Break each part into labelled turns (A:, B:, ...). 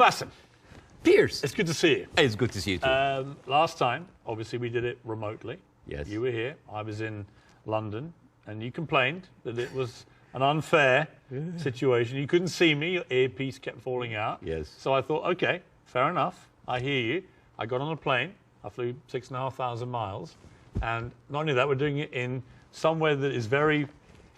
A: Bassem,
B: Piers.
A: it's good to see you.
B: It's good to see you too.
A: Last time, obviously, we did it remotely.
B: Yes.
A: You were here. I was in London, and you complained that it was an unfair situation. You couldn't see me. Your earpiece kept falling out.
B: Yes.
A: So I thought, okay, fair enough. I hear you. I got on a plane. I flew 6,500 miles. And not only that, we're doing it in somewhere that is very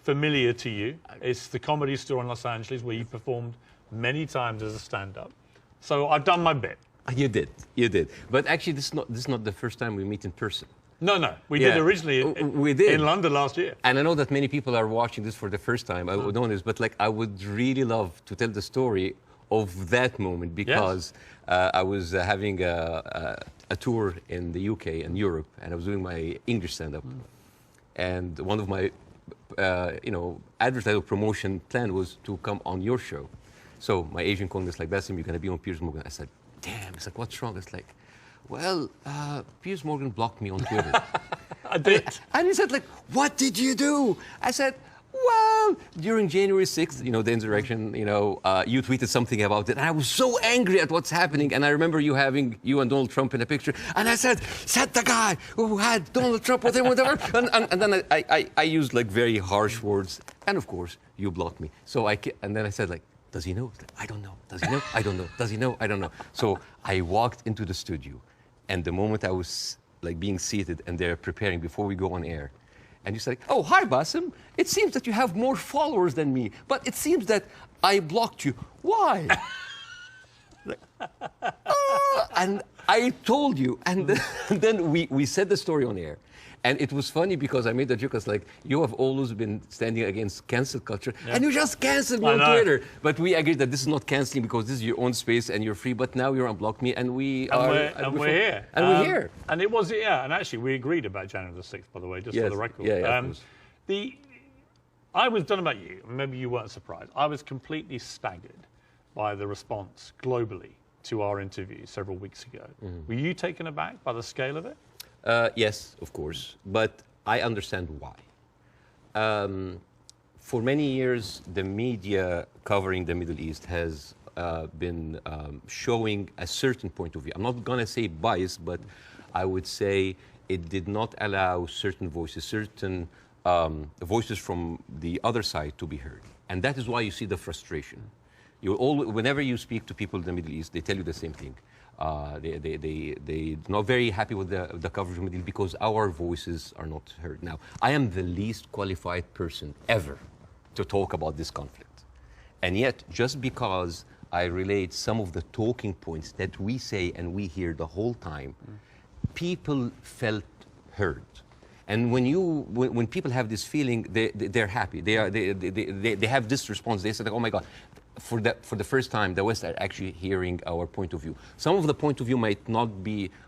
A: familiar to you. It's the Comedy Store in Los Angeles, where you performed many times as a stand-up. So I've done my bit.
B: You did. But actually, this is not the first time we meet in person.
A: No. We did originally in London last year.
B: And I know that many people are watching this for the first time. I would know this, but like I would really love to tell the story of that moment because I was having a tour in the UK and Europe, and I was doing my English stand-up. And one of my, advertising promotion plan was to come on your show. So my agent called me, it's like, Bassem, you're going to be on Piers Morgan. I said, damn. It's like, what's wrong? It's like, well, Piers Morgan blocked me on Twitter.
A: I did.
B: And he said, like, what did you do? I said, well, during January 6th, the insurrection, you tweeted something about it. And I was so angry at what's happening. And I remember you having you and Donald Trump in a picture. And I said the guy who had Donald Trump with him, whatever. and then I used, like, very harsh words. And, of course, you blocked me. And then I said, like, does he know? Like, I don't know. Does he know? I don't know. Does he know? I don't know. So I walked into the studio. And the moment I was, like, being seated and they're preparing before we go on air, and you said, oh, hi, Bassem. It seems that you have more followers than me, but it seems that I blocked you. Why? And I told you. And then we said the story on air. And it was funny because I made the joke. I was like, you have always been standing against cancel culture, and you just canceled me on Twitter. But we agreed that this is not canceling because this is your own space and you're free. But now you're unblocked me, and we're
A: here.
B: We're here.
A: And it was, and actually we agreed about January the 6th, by the way, just for the record. I don't know about you, maybe you weren't surprised. I was completely staggered by the response globally to our interview several weeks ago. Were you taken aback by the scale of it?
B: Yes, of course, but I understand why. For many years, the media covering the Middle East has been showing a certain point of view. I'm not going to say bias, but I would say it did not allow certain voices from the other side to be heard. And that is why you see the frustration. Whenever you speak to people in the Middle East, they tell you the same thing. They're not very happy with the coverage of the Middle East because our voices are not heard. Now, I am the least qualified person ever to talk about this conflict. And yet, just because I relate some of the talking points that we say and we hear the whole time, people felt heard. And when people have this feeling, they're happy. They have this response. They say, like, oh my God. For the first time, the West are actually hearing our point of view. Some of the point of view might not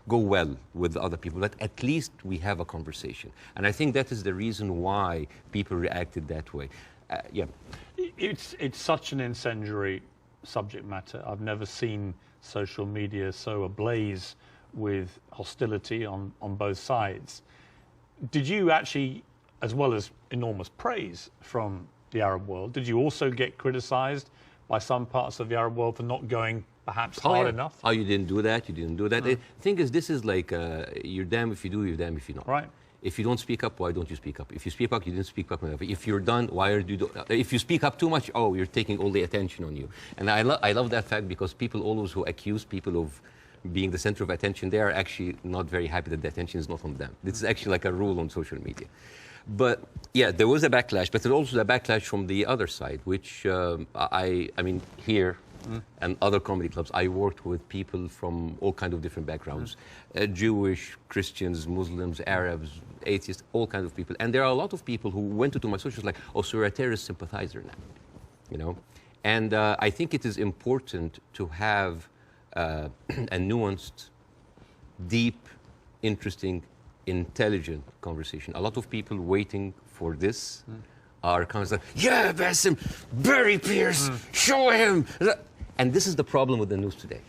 B: go well with other people, but at least we have a conversation. And I think that is the reason why people reacted that way.
A: It's such an incendiary subject matter. I've never seen social media so ablaze with hostility on both sides. Did you actually, as well as enormous praise from the Arab world, did you also get criticized by some parts of the Arab world for not going perhaps hard enough?
B: Oh, you didn't do that, The thing is, this is like, you're damned if you do, you're damned if you're not.
A: Right.
B: If you don't speak up, why don't you speak up? If you speak up, you didn't speak up enough. If you're done, why are you if you speak up too much, you're taking all the attention on you. And I love that fact because people always who accuse people of being the center of attention, they are actually not very happy that the attention is not on them. This is actually like a rule on social media. But yeah, there was a backlash, but there was also a backlash from the other side, which I mean, here and other comedy clubs, I worked with people from all kinds of different backgrounds, Jewish, Christians, Muslims, Arabs, atheists, all kinds of people. And there are a lot of people who went into my socials like, oh, so you're a terrorist sympathizer now, And I think it is important to have a nuanced, deep, interesting, intelligent conversation. A lot of people waiting for this are kind of like, yeah, Bassem, bury Piers, show him. And this is the problem with the news today.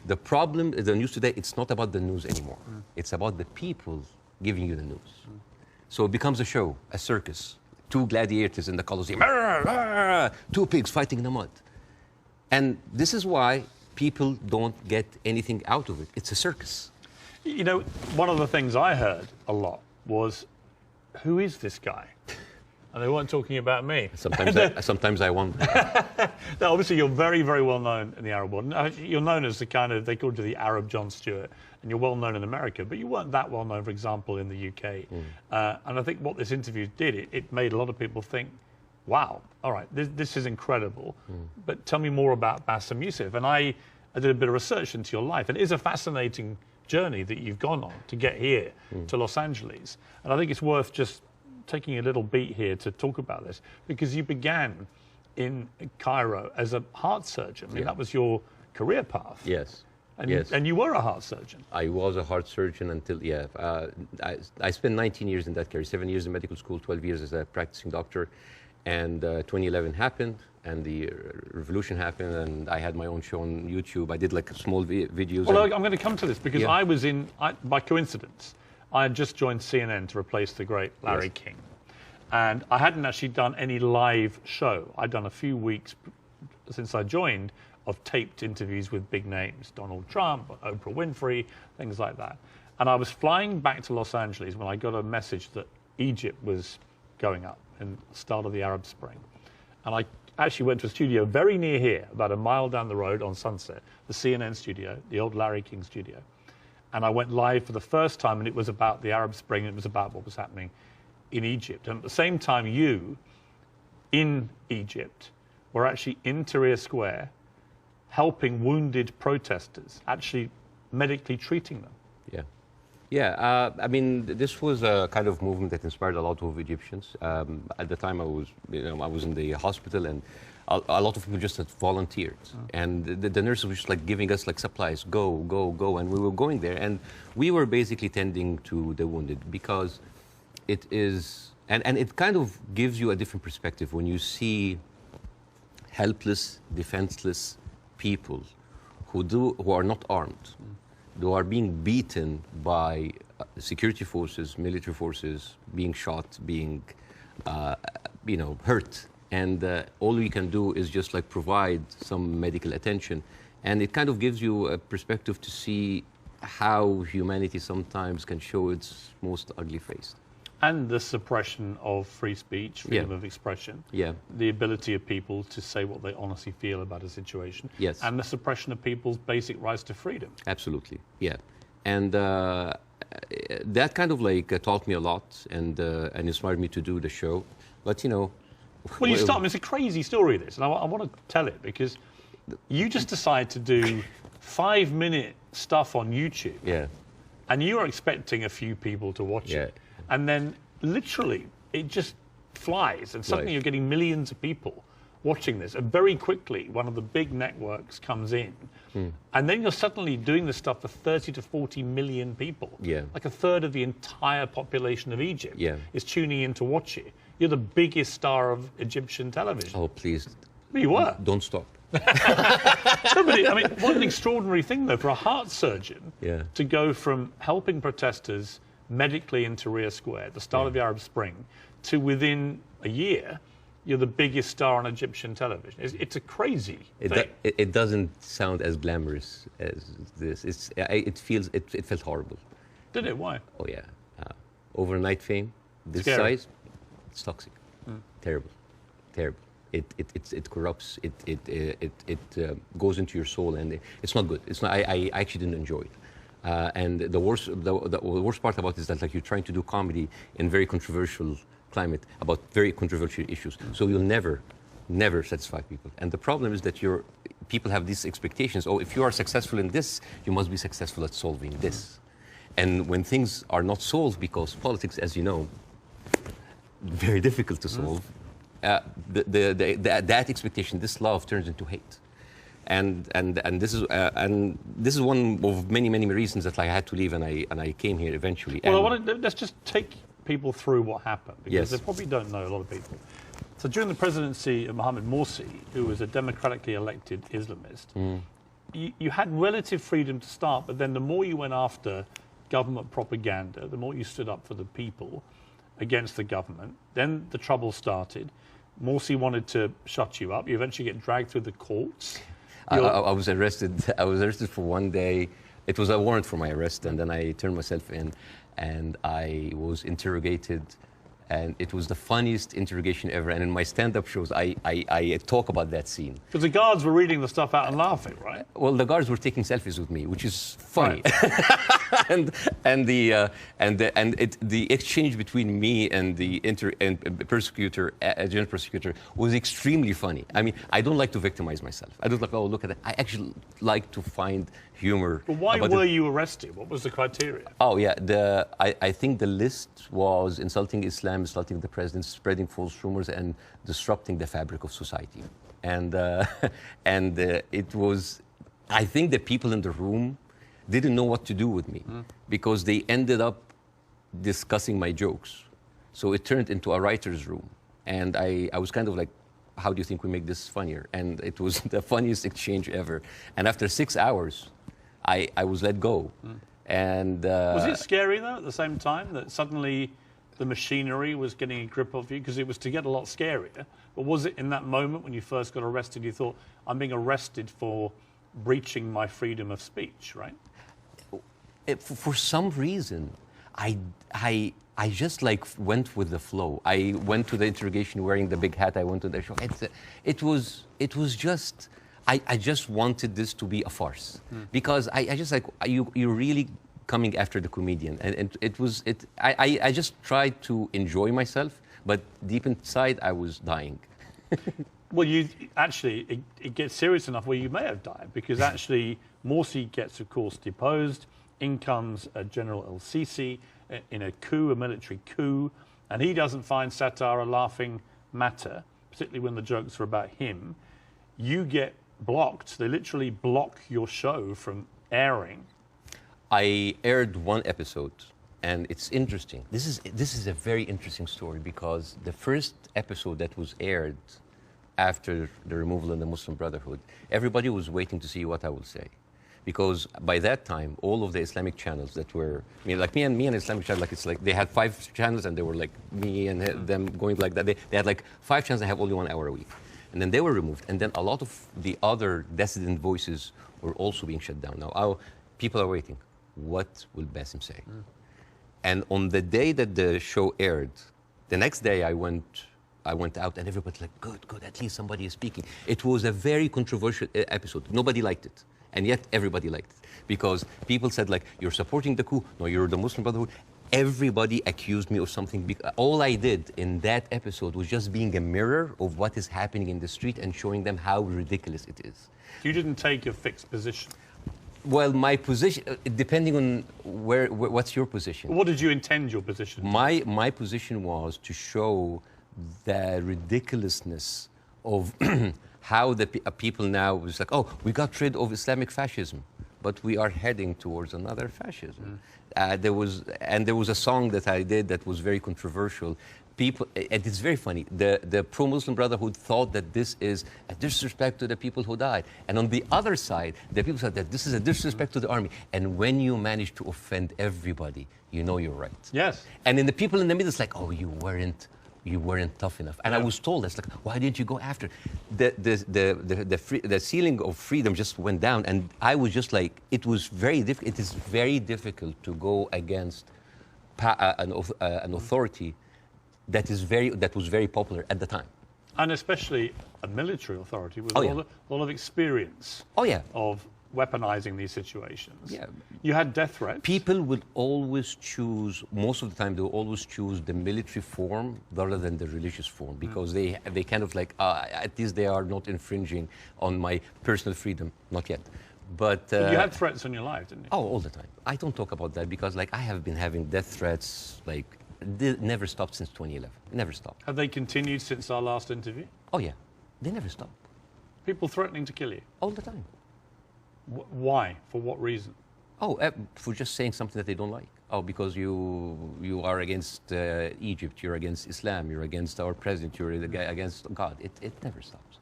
B: The problem is the news today, it's not about the news anymore. It's about the people giving you the news. So it becomes a show, a circus. Two gladiators in the Colosseum, two pigs fighting in the mud. And this is why people don't get anything out of it. It's a circus.
A: You know, one of the things I heard a lot was, who is this guy? And they weren't talking about me.
B: Sometimes I wonder.
A: Now, obviously, you're very, very well known in the Arab world. You're known as the kind of, they called you the Arab Jon Stewart, and you're well known in America, but you weren't that well known, for example, in the UK. And I think what this interview did, it made a lot of people think, wow, all right, this is incredible. But tell me more about Bassem Youssef. And I did a bit of research into your life, and it is a fascinating journey that you've gone on to get here to Los Angeles. And I think it's worth just taking a little beat here to talk about this, because you began in Cairo as a heart surgeon. I mean, that was your career path.
B: Yes.
A: And,
B: yes.
A: And you were a heart surgeon.
B: I was a heart surgeon until, I spent 19 years in that career, 7 years in medical school, 12 years as a practicing doctor. And 2011 happened, and the revolution happened, and I had my own show on YouTube. I did like small videos.
A: Well, I'm going to come to this, because I was by coincidence, I had just joined CNN to replace the great Larry King. And I hadn't actually done any live show. I'd done a few weeks since I joined of taped interviews with big names, Donald Trump, Oprah Winfrey, things like that. And I was flying back to Los Angeles when I got a message that Egypt was going up in the start of the Arab Spring. And I actually went to a studio very near here, about a mile down the road on Sunset, the CNN studio, the old Larry King studio. And I went live for the first time, and it was about the Arab Spring, and it was about what was happening in Egypt. And at the same time, you, in Egypt, were actually in Tahrir Square, helping wounded protesters, actually medically treating them.
B: Yeah. Yeah, I mean, this was a kind of movement that inspired a lot of Egyptians. At the time, I was in the hospital, and a lot of people just had volunteered. And the nurses were just like giving us like supplies, go, go, go. And we were going there. And we were basically tending to the wounded, because it is, and it kind of gives you a different perspective when you see helpless, defenseless people who are not armed, who are being beaten by security forces, military forces, being shot, being, hurt. And all we can do is just like provide some medical attention. And it kind of gives you a perspective to see how humanity sometimes can show its most ugly face.
A: And the suppression of free speech, freedom of expression.
B: Yeah.
A: The ability of people to say what they honestly feel about a situation.
B: Yes.
A: And the suppression of people's basic rights to freedom.
B: Absolutely, yeah. And that kind of like taught me a lot, and inspired me to do the show. But,
A: Well, you start, I mean, it's a crazy story, this, and I want to tell it, because you just decide to do 5-minute stuff on YouTube.
B: Yeah.
A: And you are expecting a few people to watch it. And then literally it just flies, and suddenly you're getting millions of people watching this. And very quickly, one of the big networks comes in, and then you're suddenly doing this stuff for 30 to 40 million people.
B: Yeah.
A: Like a third of the entire population of Egypt is tuning in to watch it. You're the biggest star of Egyptian television.
B: Oh, please.
A: You were.
B: Don't stop.
A: No, but I mean, what an extraordinary thing, though, for a heart surgeon to go from helping protesters medically in Tahrir Square at the start of the Arab Spring to within a year, you're the biggest star on Egyptian television. It's a crazy thing.
B: It doesn't sound as glamorous as this. It felt horrible.
A: Did it? Why?
B: Oh, yeah. Overnight fame, this
A: Scary.
B: size, it's toxic. Terrible. Terrible. It corrupts. It goes into your soul, and it's not good. It's not. I actually didn't enjoy it. And the worst part about it is that like you're trying to do comedy in very controversial climate about very controversial issues. So you'll never satisfy people. And the problem is that people have these expectations. Oh, if you are successful in this, you must be successful at solving this. And when things are not solved, because politics, as you know, very difficult to solve, that expectation, this love turns into hate. And this is one of many reasons that I had to leave, and I came here eventually.
A: Well, let's just take people through what happened, because they probably don't know, a lot of people. So during the presidency of Mohammed Morsi, who was a democratically elected Islamist, you had relative freedom to start, but then the more you went after government propaganda, the more you stood up for the people against the government, then the trouble started. Morsi wanted to shut you up. You eventually get dragged through the courts.
B: I was arrested. I was arrested for one day. It was a warrant for my arrest, and then I turned myself in, and I was interrogated. And it was the funniest interrogation ever. And in my stand-up shows, I talk about that scene.
A: Because the guards were reading the stuff out and laughing, right?
B: Well, the guards were taking selfies with me, which is funny.
A: Right.
B: the exchange between me and the prosecutor, general prosecutor, was extremely funny. I mean, I don't like to victimize myself. I don't like, oh, look at that. I actually like to find humor.
A: But why were you arrested? What was the criteria?
B: Oh, yeah. I think the list was insulting Islam, insulting the president, spreading false rumors, and disrupting the fabric of society. And it was, I think the people in the room didn't know what to do with me because they ended up discussing my jokes. So it turned into a writer's room. And I was kind of like, how do you think we make this funnier? And it was the funniest exchange ever. And after 6 hours, I was let go. And
A: was it scary, though, at the same time, that suddenly the machinery was getting a grip of you? Because it was to get a lot scarier. But was it in that moment when you first got arrested, you thought, I'm being arrested for breaching my freedom of speech, right?
B: For some reason, I just like went with the flow. I went to the interrogation wearing the big hat. I went to the show. It was just, I just wanted this to be a farce because I just like, you're really coming after the comedian. And I just tried to enjoy myself, but deep inside I was dying.
A: Well, it gets serious enough where you may have died, because actually Morsi gets, of course, deposed. In comes General El-Sisi in a coup, a military coup, and he doesn't find satire a laughing matter, particularly when the jokes are about him. You get blocked. They literally block your show from airing.
B: I aired one episode, and it's interesting. This is a very interesting story, because the first episode that was aired after the removal of the Muslim Brotherhood, everybody was waiting to see what I will say. Because by that time, all of the Islamic channels that were, I mean, like me and Islamic channel, like it's like they had 5 channels, and they were like me and them going like that. They had like 5 channels that have only 1 hour a week. And then they were removed. And then a lot of the other dissident voices were also being shut down. Now, people are waiting. What will Bassem say? And on the day that the show aired, the next day I went out, and everybody's like, good, at least somebody is speaking. It was a very controversial episode. Nobody liked it. And yet everybody liked it, because people said, like, you're supporting the coup. No, you're the Muslim Brotherhood. Everybody accused me of something. All I did in that episode was just being a mirror of what is happening in the street and showing them how ridiculous it is.
A: You didn't take a fixed position.
B: Well, my position, depending on what's your position?
A: What did you intend your position to?
B: My position was to show the ridiculousness of how the people now was like, oh, we got rid of Islamic fascism, but we are heading towards another fascism. There was a song that I did that was very controversial. People, and it's very funny, the pro-Muslim Brotherhood thought that this is a disrespect to the people who died. And on the other side, the people said that this is a disrespect to the army. And when you manage to offend everybody, you know you're right.
A: Yes.
B: And then the people in the middle, it's like, oh, you weren't tough enough. And I was told, that's like, why didn't you go after? The ceiling of freedom just went down, and I was just like, it was very difficult. It is very difficult to go against an authority that was very popular at the time.
A: And especially a military authority with a lot of experience of weaponizing these situations.
B: Yeah.
A: You had death threats.
B: People would always choose, most of the time, they will always choose the military form rather than the religious form, because they kind of like, at least they are not infringing on my personal freedom. Not yet. But
A: you had threats on your life, didn't you?
B: Oh, all the time. I don't talk about that because, like, I have been having death threats, like, they never stopped since 2011. Never stopped.
A: Have they continued since our last interview?
B: Oh, yeah. They never stopped.
A: People threatening to kill you?
B: All the time.
A: Why? For what reason?
B: Oh, for just saying something that they don't like. Oh, because you are against Egypt, you're against Islam, you're against our president, you're against God. It never stops.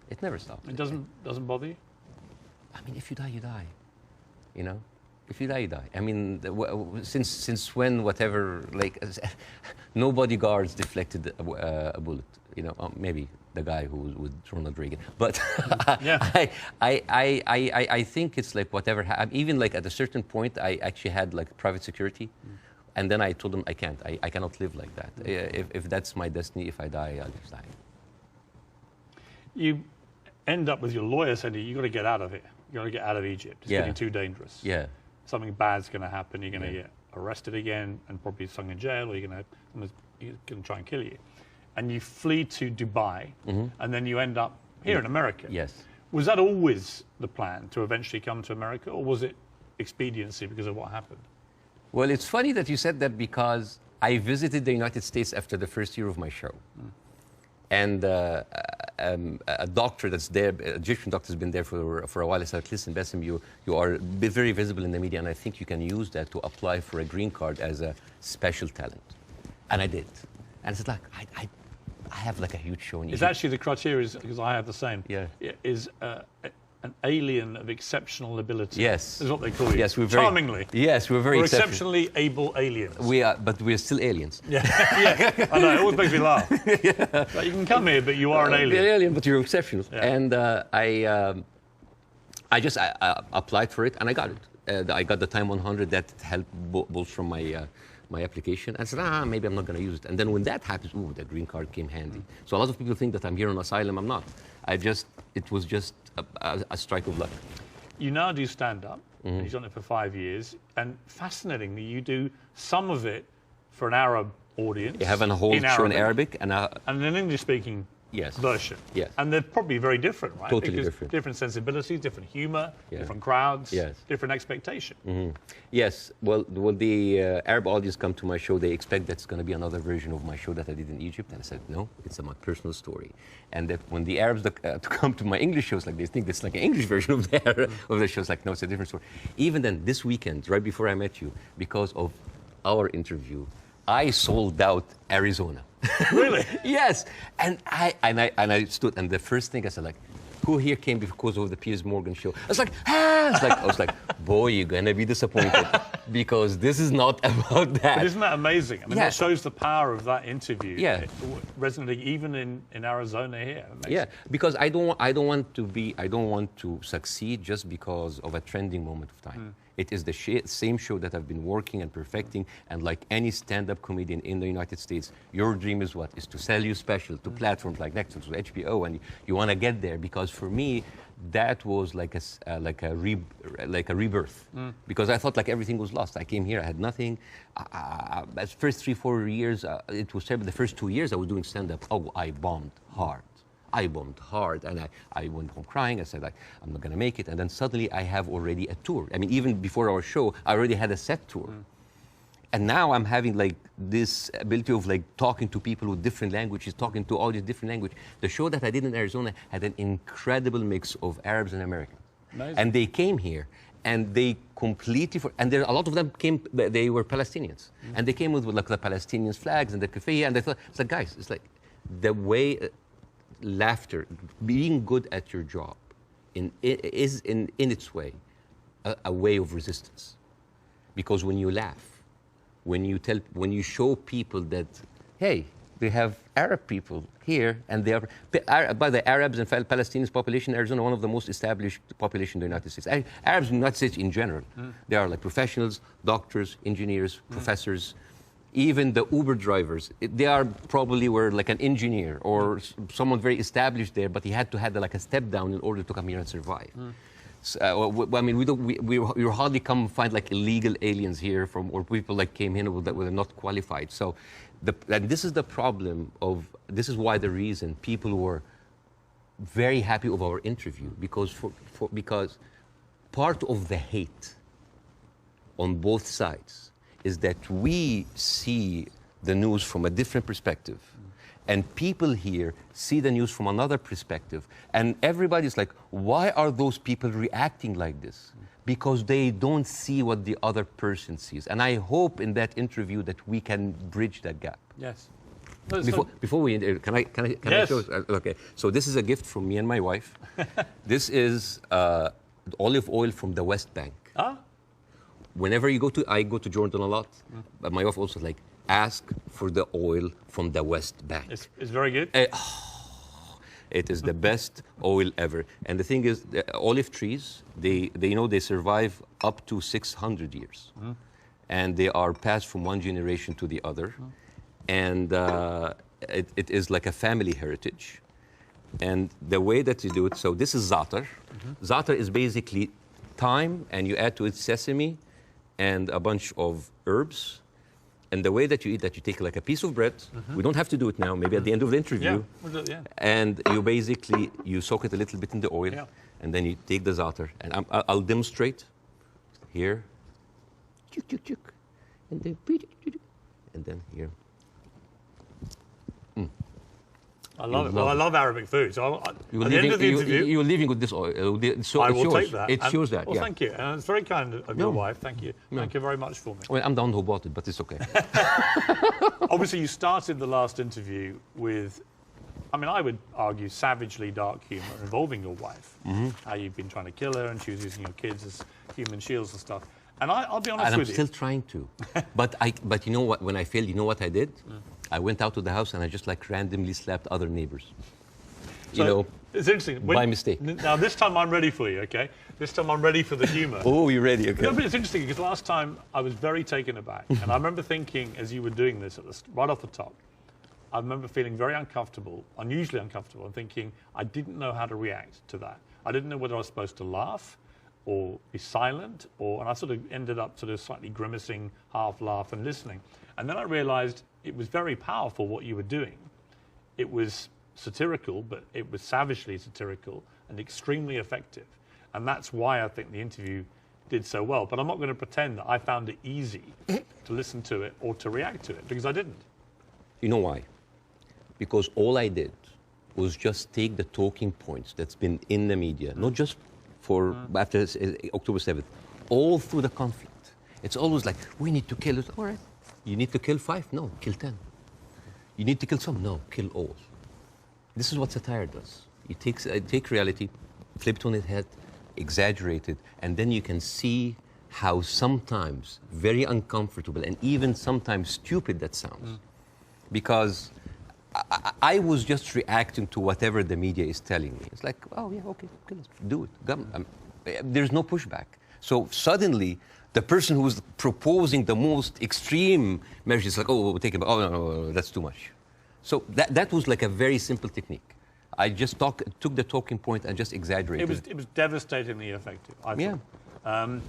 B: It never stops.
A: It doesn't bother you?
B: I mean, if you die, you die. You know? If you die, you die. I mean, since when, whatever, like, no bodyguards deflected a bullet. You know, maybe the guy who was with Ronald Reagan. But
A: yeah.
B: I think it's like whatever. Even like at a certain point, I actually had like private security. And then I told them I can't. I cannot live like that. If that's my destiny, if I die, I'll just die.
A: You end up with your lawyer saying you've got to get out of here. You've got to get out of Egypt. It's getting too dangerous.
B: Yeah.
A: Something bad's going to happen. You're going to get arrested again and probably thrown in jail, or you're going to try and kill you. And you flee to Dubai, and then you end up here in America.
B: Yes.
A: Was that always the plan, to eventually come to America, or was it expediency because of what happened?
B: Well, it's funny that you said that, because I visited the United States after the first year of my show. And a doctor that's there, an Egyptian doctor, has been there for a while. I said, listen, Bassem, you are very visible in the media, and I think you can use that to apply for a green card as a special talent. And I did. And it's like, I have like a huge show in Egypt.
A: It's actually the criteria, because I have the same.
B: Yeah.
A: Is an alien of exceptional ability.
B: Yes.
A: Is what they call you.
B: Yes, we're
A: charmingly.
B: Yes, we're very
A: exceptionally able aliens.
B: We are, but we're still aliens.
A: Yeah, yeah. I know. It always makes me laugh. Like, you can come here, but you are an alien.
B: You're an alien, but you're exceptional.
A: Yeah.
B: And I just applied for it, and I got it. I got the time 100. That helped boost from my application. I said, maybe I'm not going to use it. And then when that happens, ooh, the green card came handy. So a lot of people think that I'm here on asylum. I'm not. It was just a strike of luck.
A: You now do stand-up. You've done it for 5 years. And fascinatingly, you do some of it for an Arab audience.
B: You have a whole show in Arabic and
A: an English-speaking version.
B: Yes.
A: And they're probably very different, right?
B: Totally
A: because
B: different.
A: Different sensibilities, different humor, different crowds, different expectation.
B: Yes. Well, when the Arab audience come to my show, they expect that's going to be another version of my show that I did in Egypt. And I said, no, it's my personal story. And that when the Arabs come to my English shows, like they think it's like an English version of the shows. Like, no, it's a different story. Even then, this weekend, right before I met you, because of our interview, I sold out Arizona.
A: Really?
B: Yes. And I stood, and the first thing I said, like, who here came because of the Piers Morgan show? I was like, I was like, boy, you're gonna be disappointed, because this is not about that.
A: But isn't that amazing? I mean, that shows the power of that interview.
B: Yeah.
A: Resonating even in Arizona here.
B: Yeah, because I don't want to succeed just because of a trending moment of time. It is the same show that I've been working and perfecting, and like any stand-up comedian in the United States, your dream is what? Is to sell you special to platforms like Netflix or HBO, and you want to get there. Because for me, that was like a rebirth. Because I thought like everything was lost. I came here, I had nothing. The first 3-4 years, it was terrible. The first 2 years I was doing stand-up. Oh, I bombed hard. And I went home crying. I said, like, I'm not going to make it. And then suddenly I have already a tour. I mean, even before our show, I already had a set tour. And now I'm having like this ability of like talking to people with different languages, talking to all these different languages. The show that I did in Arizona had an incredible mix of Arabs and Americans.
A: Amazing.
B: And they came here, and they completely, and there a lot of them came, they were Palestinians. And they came with like the Palestinian flags and the keffiyeh, and they thought, it's like, guys, it's like the way, laughter, being good at your job is in its way a way of resistance. Because when you laugh, when you show people that, hey, they have Arab people here, and they are, by the Arabs and Palestinians population in Arizona, one of the most established population in the United States. Arabs in the United States in general, they are like professionals, doctors, engineers, professors. Even the Uber drivers, they are probably were like an engineer or someone very established there, but he had to have like a step down in order to come here and survive. So, I mean, we hardly come find like illegal aliens here or people like came in that were not qualified. So, and this is the problem this is why the reason people were very happy with our interview, because because part of the hate on both sides is that we see the news from a different perspective. And people here see the news from another perspective. And everybody's like, why are those people reacting like this? Because they don't see what the other person sees. And I hope in that interview that we can bridge that gap.
A: Yes.
B: Before we end, can I show? Okay. So this is a gift from me and my wife. This is olive oil from the West Bank. whenever I go to Jordan a lot, but my wife also like, ask for the oil from the West Bank.
A: It's very good.
B: It is the best oil ever. And the thing is, the olive trees, they survive up to 600 years. And they are passed from one generation to the other. And it is like a family heritage. And the way that you do it, so this is za'atar. Za'atar is basically thyme, and you add to it sesame and a bunch of herbs. And the way that you eat that, you take like a piece of bread. We don't have to do it now, maybe at the end of the interview.
A: Yeah, we'll do it, yeah.
B: And you soak it a little bit in the oil, and then you take the za'atar. And I'll demonstrate here. Chuk, chuk, chuk. And then here.
A: I love it. Well, I love Arabic food. So at the end of the interview,
B: you're leaving with this oil.
A: I will take that.
B: It shows that.
A: Well, thank you. And it's very kind of your wife. Thank you. Thank you very much for me.
B: Well, I'm the one who bought it, but it's okay.
A: Obviously, you started the last interview with, I mean, I would argue savagely dark humour involving your wife. How you've been trying to kill her, and she was using your kids as human shields and stuff. And I'll be honest with you.
B: And I'm still trying to. But you know what? When I failed, you know what I did? I went out to the house and I just like randomly slapped other neighbors.
A: So, it's interesting.
B: By mistake.
A: Now, this time I'm ready for you, okay? This time I'm ready for the humour.
B: Oh, you're ready, okay.
A: No, but it's interesting because last time I was very taken aback. And I remember thinking, as you were doing this right off the top, I remember feeling very uncomfortable, unusually uncomfortable, and thinking I didn't know how to react to that. I didn't know whether I was supposed to laugh or be silent, and I sort of ended up sort of slightly grimacing, half laugh and listening. And then I realized it was very powerful what you were doing. It was satirical, but it was savagely satirical and extremely effective. And that's why I think the interview did so well. But I'm not going to pretend that I found it easy to listen to it or to react to it, because I didn't.
B: You know why? Because all I did was just take the talking points that's been in the media, not just for after October 7th, all through the conflict. It's always like, we need to kill it. All right. You need to kill 5? No, kill 10. You need to kill some? No, kill all. This is what satire does. You take reality, flip it on its head, exaggerate it, and then you can see how sometimes very uncomfortable and even sometimes stupid that sounds. Because I was just reacting to whatever the media is telling me. It's like, oh, yeah, okay, do it. There's no pushback. So suddenly, the person who's proposing the most extreme measures is like, oh, we'll take it. Oh, no, that's too much. So that was like a very simple technique. I just took the talking point and just exaggerated.
A: It was devastatingly effective, I thought. Yeah.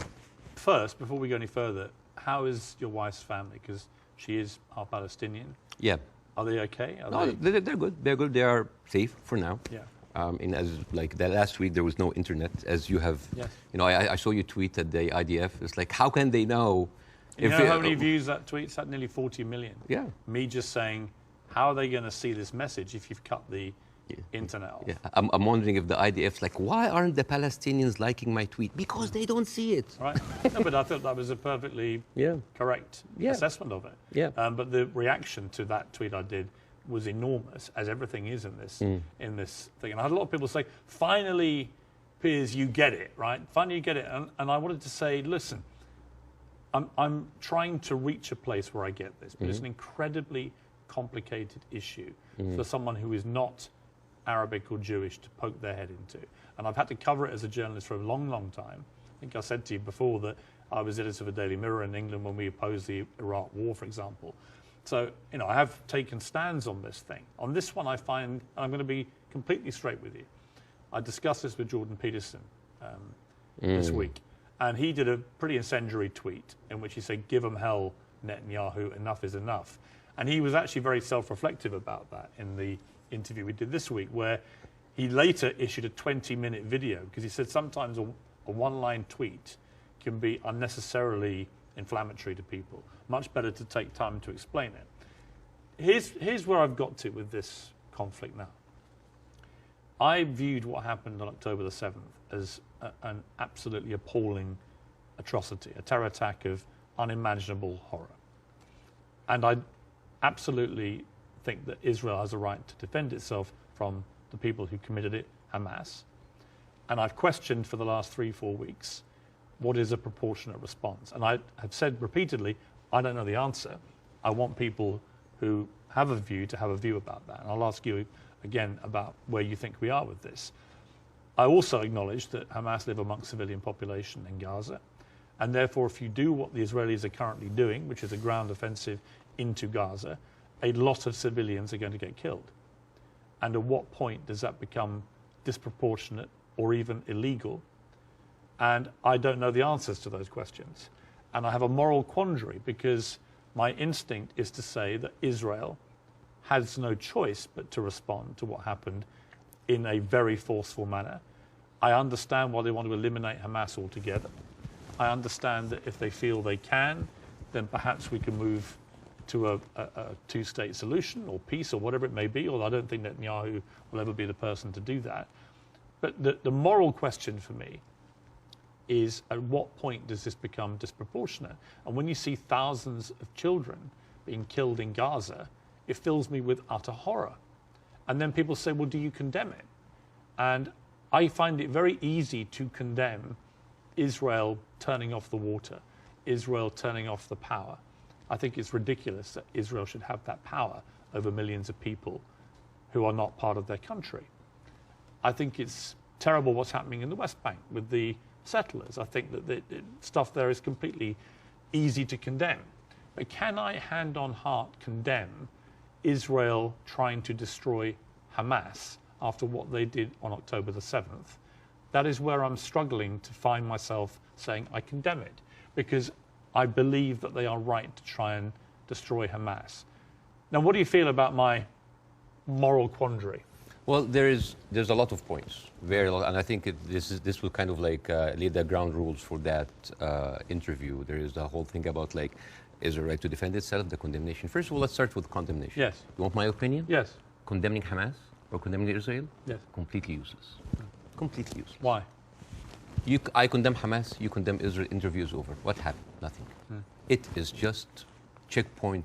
A: First, before we go any further, how is your wife's family? Because she is half Palestinian.
B: Yeah.
A: Are they okay?
B: They're good. They're good. They are safe for now.
A: Yeah.
B: And as like that last week, there was no internet, as you have.
A: Yes.
B: You know, I saw you tweet at the IDF. It's like, how can they know?
A: You know how many views that tweet's had? Nearly 40 million.
B: Yeah.
A: Me just saying, how are they going to see this message if you've cut the internet off?
B: Yeah. I'm wondering if the IDF's like, why aren't the Palestinians liking my tweet? Because they don't see it.
A: Right. No, but I thought that was a perfectly correct assessment of it.
B: Yeah.
A: But the reaction to that tweet I did was enormous, as everything is in this thing. And I had a lot of people say, finally, Piers, you get it, right? Finally, you get it. And I wanted to say, listen, I'm trying to reach a place where I get this, but it's an incredibly complicated issue for someone who is not Arabic or Jewish to poke their head into. And I've had to cover it as a journalist for a long, long time. I think I said to you before that I was editor of the Daily Mirror in England when we opposed the Iraq War, for example. So, you know, I have taken stands on this thing. On this one, I find, and I'm going to be completely straight with you, I discussed this with Jordan Peterson this week, and he did a pretty incendiary tweet in which he said, give them hell, Netanyahu, enough is enough. And he was actually very self-reflective about that in the interview we did this week, where he later issued a 20-minute video, because he said sometimes a one-line tweet can be unnecessarily inflammatory to people. Much better to take time to explain it. Here's where I've got to with this conflict now. I viewed what happened on October the 7th as an absolutely appalling atrocity, a terror attack of unimaginable horror. And I absolutely think that Israel has a right to defend itself from the people who committed it, Hamas. And I've questioned for the last 3-4 weeks what is a proportionate response? And I have said repeatedly, I don't know the answer. I want people who have a view to have a view about that. And I'll ask you again about where you think we are with this. I also acknowledge that Hamas live amongst civilian population in Gaza. And therefore, if you do what the Israelis are currently doing, which is a ground offensive into Gaza, a lot of civilians are going to get killed. And at what point does that become disproportionate or even illegal? And I don't know the answers to those questions. And I have a moral quandary because my instinct is to say that Israel has no choice but to respond to what happened in a very forceful manner. I understand why they want to eliminate Hamas altogether. I understand that if they feel they can, then perhaps we can move to a two-state solution or peace or whatever it may be, although I don't think Netanyahu will ever be the person to do that. But the moral question for me is, at what point does this become disproportionate? And when you see thousands of children being killed in Gaza, it fills me with utter horror. And then people say, well, do you condemn it? And I find it very easy to condemn Israel turning off the water, Israel turning off the power. I think it's ridiculous that Israel should have that power over millions of people who are not part of their country. I think it's terrible what's happening in the West Bank with the settlers. I think that the stuff there is completely easy to condemn. But can I, hand on heart, condemn Israel trying to destroy Hamas after what they did on October the 7th? That is where I'm struggling to find myself saying I condemn it, because I believe that they are right to try and destroy Hamas. Now, what do you feel about my moral quandary?
B: Well, there's a lot of points, very lot, and I think this will kind of like lead the ground rules for that interview. There is the whole thing about like Israel right to defend itself, the condemnation. First of all, let's start with condemnation.
A: Yes.
B: You want my opinion?
A: Yes.
B: Condemning Hamas or condemning Israel?
A: Yes.
B: Completely useless. Completely useless.
A: Why?
B: I condemn Hamas, you condemn Israel, interview is over. What happened? Nothing. It is just checkpoint,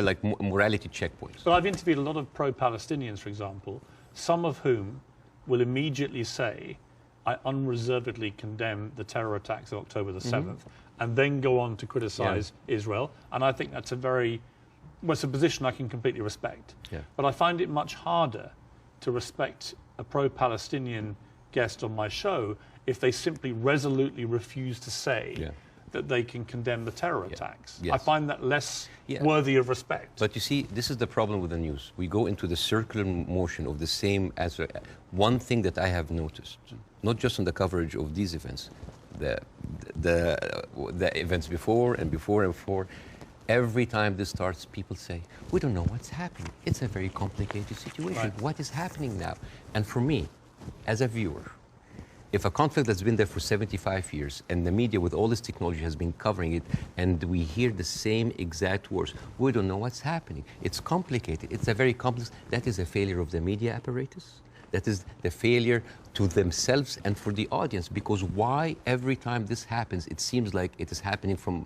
B: like morality checkpoints.
A: But I've interviewed a lot of pro-Palestinians, for example, some of whom will immediately say, I unreservedly condemn the terror attacks of October the 7th, and then go on to criticize Israel. And I think that's it's a position I can completely respect.
B: Yeah.
A: But I find it much harder to respect a pro-Palestinian guest on my show if they simply resolutely refuse to say that they can condemn the terror attacks.
B: Yes.
A: I find that less worthy of respect.
B: But you see, this is the problem with the news. We go into the circular motion of the same answer. One thing that I have noticed, not just on the coverage of these events, the events before and before and before, every time this starts, people say, we don't know what's happening. It's a very complicated situation.
A: Right.
B: What is happening now? And for me, as a viewer, if a conflict that's been there for 75 years and the media with all this technology has been covering it and we hear the same exact words, we don't know what's happening. It's complicated. It's a very complex. That is a failure of the media apparatus. That is the failure to themselves and for the audience, because why every time this happens, it seems like it is happening from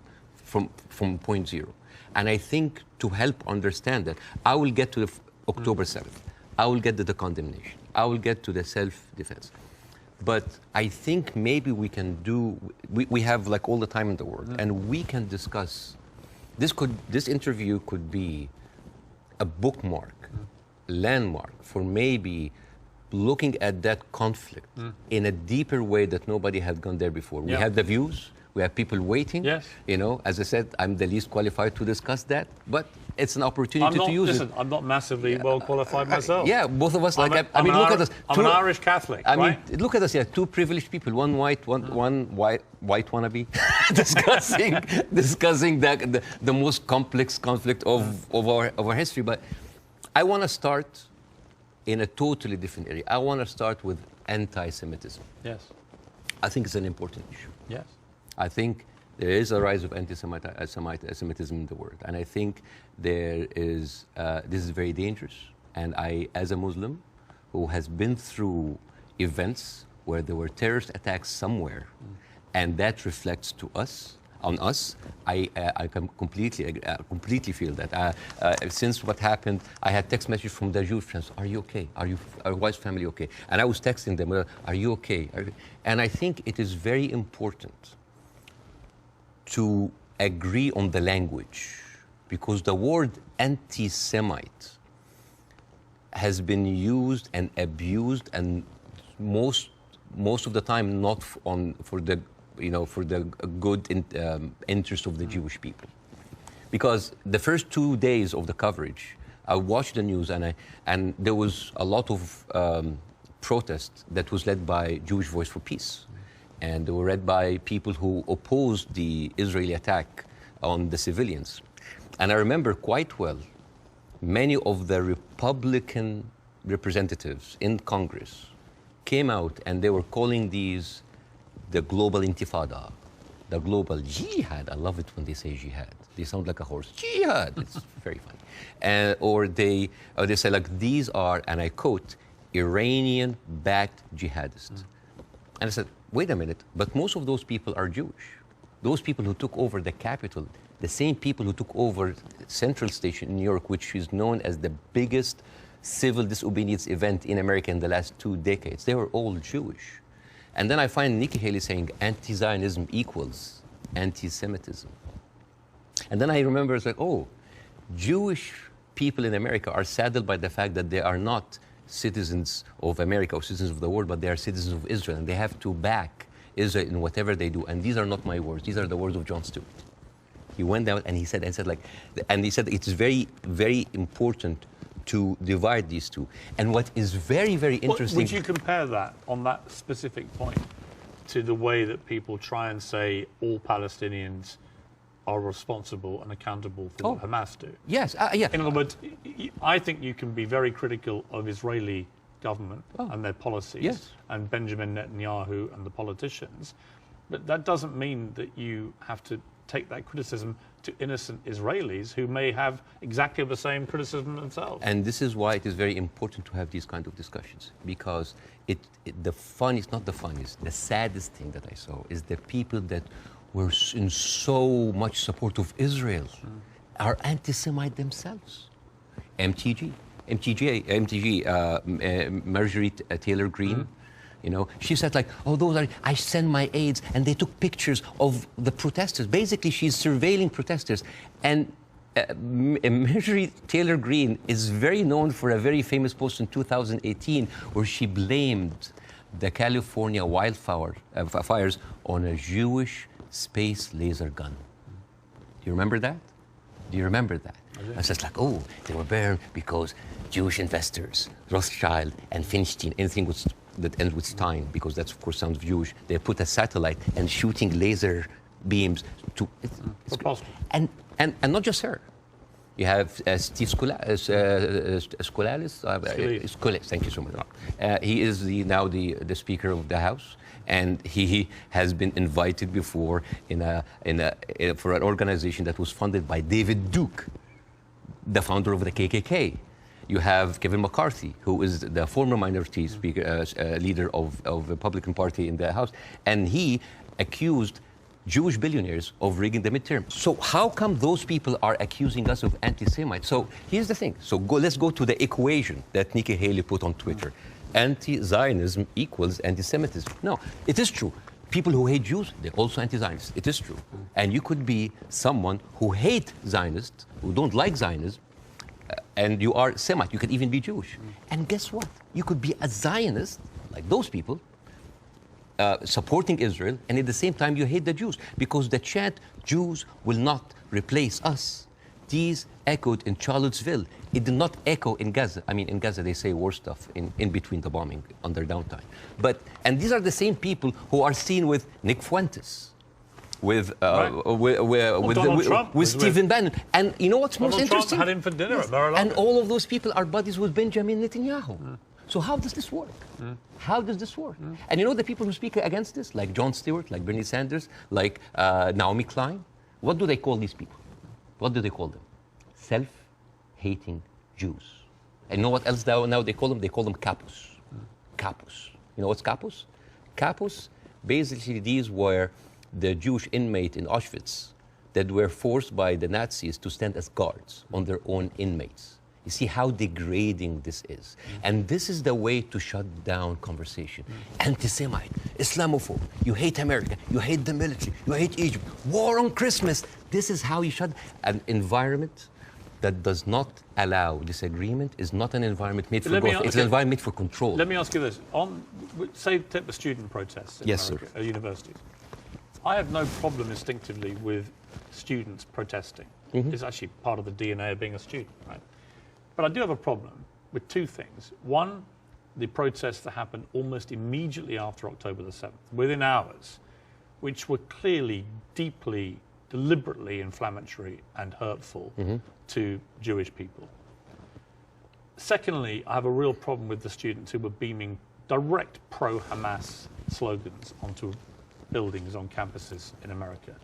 B: point zero. And I think to help understand that, I will get to the October 7th. I will get to the condemnation. I will get to the self-defense. But I think maybe we can we have like all the time in the world, and we can discuss, this interview could be a bookmark, landmark for maybe looking at that conflict in a deeper way that nobody had gone there before. We had the views, we have people waiting.
A: Yes.
B: You know, as I said, I'm the least qualified to discuss that, but it's an opportunity to use it.
A: I'm not massively well qualified myself.
B: Yeah, both of us.
A: I mean, look at us. I'm an Irish Catholic.
B: I mean, look at us. Yeah, two privileged people. One white, one white wannabe, discussing the most complex conflict of our history. But I want to start in a totally different area. I want to start with anti-Semitism.
A: Yes.
B: I think it's an important issue.
A: Yes.
B: I think there is a rise of anti-Semitism in the world, and I think this is very dangerous. And I, as a Muslim who has been through events where there were terrorist attacks somewhere, and that reflects to us, on us. I can completely feel that. Since what happened, I had text messages from the Jewish friends. Are you okay? Are your wife's family okay? And I was texting them, are you okay? And I think it is very important to agree on the language, because the word anti-Semite has been used and abused, and most of the time not for the good interest of the Jewish people. Because the first 2 days of the coverage, I watched the news, and there was a lot of protest that was led by Jewish Voice for Peace, and they were led by people who opposed the Israeli attack on the civilians. And I remember quite well, many of the Republican representatives in Congress came out and they were calling these the global intifada, the global jihad. I love it when they say jihad. They sound like a horse. Jihad. It's very funny. Or they say, like, these are, and I quote, Iranian-backed jihadists. And I said, wait a minute, but most of those people are Jewish. Those people who took over the Capitol, the same people who took over Central Station in New York, which is known as the biggest civil disobedience event in America in the last 2 decades, they were all Jewish. And then I find Nikki Haley saying anti-Zionism equals anti-Semitism. And then I remember, it's like, oh, Jewish people in America are saddened by the fact that they are not citizens of America or citizens of the world, but they are citizens of Israel, and they have to back Israel in whatever they do. And these are not my words. These are the words of Jon Stewart. He went out and he said it's very, very important to divide these two. And what is very, very interesting...
A: Would you compare that, on that specific point, to the way that people try and say all Palestinians are responsible and accountable for what Hamas do?
B: Yes, yeah.
A: In other words, I think you can be very critical of Israeli government and their policies, and Benjamin Netanyahu and the politicians, but that doesn't mean that you have to take that criticism to innocent Israelis who may have exactly the same criticism themselves.
B: And this is why it is very important to have these kind of discussions, because the saddest thing that I saw is the people that were in so much support of Israel are anti-Semite themselves. MTG, Marjorie Taylor Greene, you know, she said, like, oh, I send my aides, and they took pictures of the protesters. Basically, she's surveilling protesters. And Marjorie Taylor Greene is very known for a very famous post in 2018 where she blamed the California fires on a Jewish space laser gun. Do you remember that? Do you remember that? I was just like, oh, they were burned because Jewish investors, Rothschild and Feinstein, anything that ends with Stein, because that, of course, sounds Jewish, they put a satellite and shooting laser beams to... And not just her. You have Steve Skoulas, thank you so much. He is now the Speaker of the House, and he has been invited before for an organization that was funded by David Duke, the founder of the KKK. You have Kevin McCarthy, who is the former minority speaker, leader of the Republican Party in the House, and he accused Jewish billionaires of rigging the midterm. So how come those people are accusing us of anti-Semites? So here's the thing. So let's go to the equation that Nikki Haley put on Twitter. Anti-Zionism equals anti-Semitism. No, it is true. People who hate Jews, they're also anti-Zionists. It is true. And you could be someone who hates Zionists, who don't like Zionism, and you are Semite. You could even be Jewish. And guess what? You could be a Zionist, like those people, supporting Israel, and at the same time you hate the Jews, because the chant, Jews will not replace us, these echoed in Charlottesville. It did not echo in Gaza. I mean, in Gaza they say worse stuff in between the bombing, on their downtime. And these are the same people who are seen with Nick Fuentes, with Stephen Bannon. And you know what's most interesting?
A: Trump had him for dinner at Mar-a-Lago.
B: And all of those people are buddies with Benjamin Netanyahu. So how does this work? How does this work? And you know the people who speak against this, like Jon Stewart, like Bernie Sanders, like Naomi Klein, what do they call these people? What do they call them? Self-hating Jews. And you know what else now they call them? They call them capos. Capos. You know what's capos? Capos, basically these were the Jewish inmate in Auschwitz that were forced by the Nazis to stand as guards on their own inmates. You see how degrading this is. And this is the way to shut down conversation. Anti-Semite, Islamophobe, you hate America, you hate the military, you hate Egypt, war on Christmas. This is how you shut an environment that does not allow disagreement is not an environment made for growth. It's an environment made for control.
A: Let me ask you this. Say, take the student protests in America, at universities. I have no problem instinctively with students protesting. It's actually part of the DNA of being a student, right? But I do have a problem with two things. One, the protests that happened almost immediately after October the 7th, within hours, which were clearly, deeply, deliberately inflammatory and hurtful to Jewish people. Secondly, I have a real problem with the students who were beaming direct pro-Hamas slogans onto buildings on campuses in America.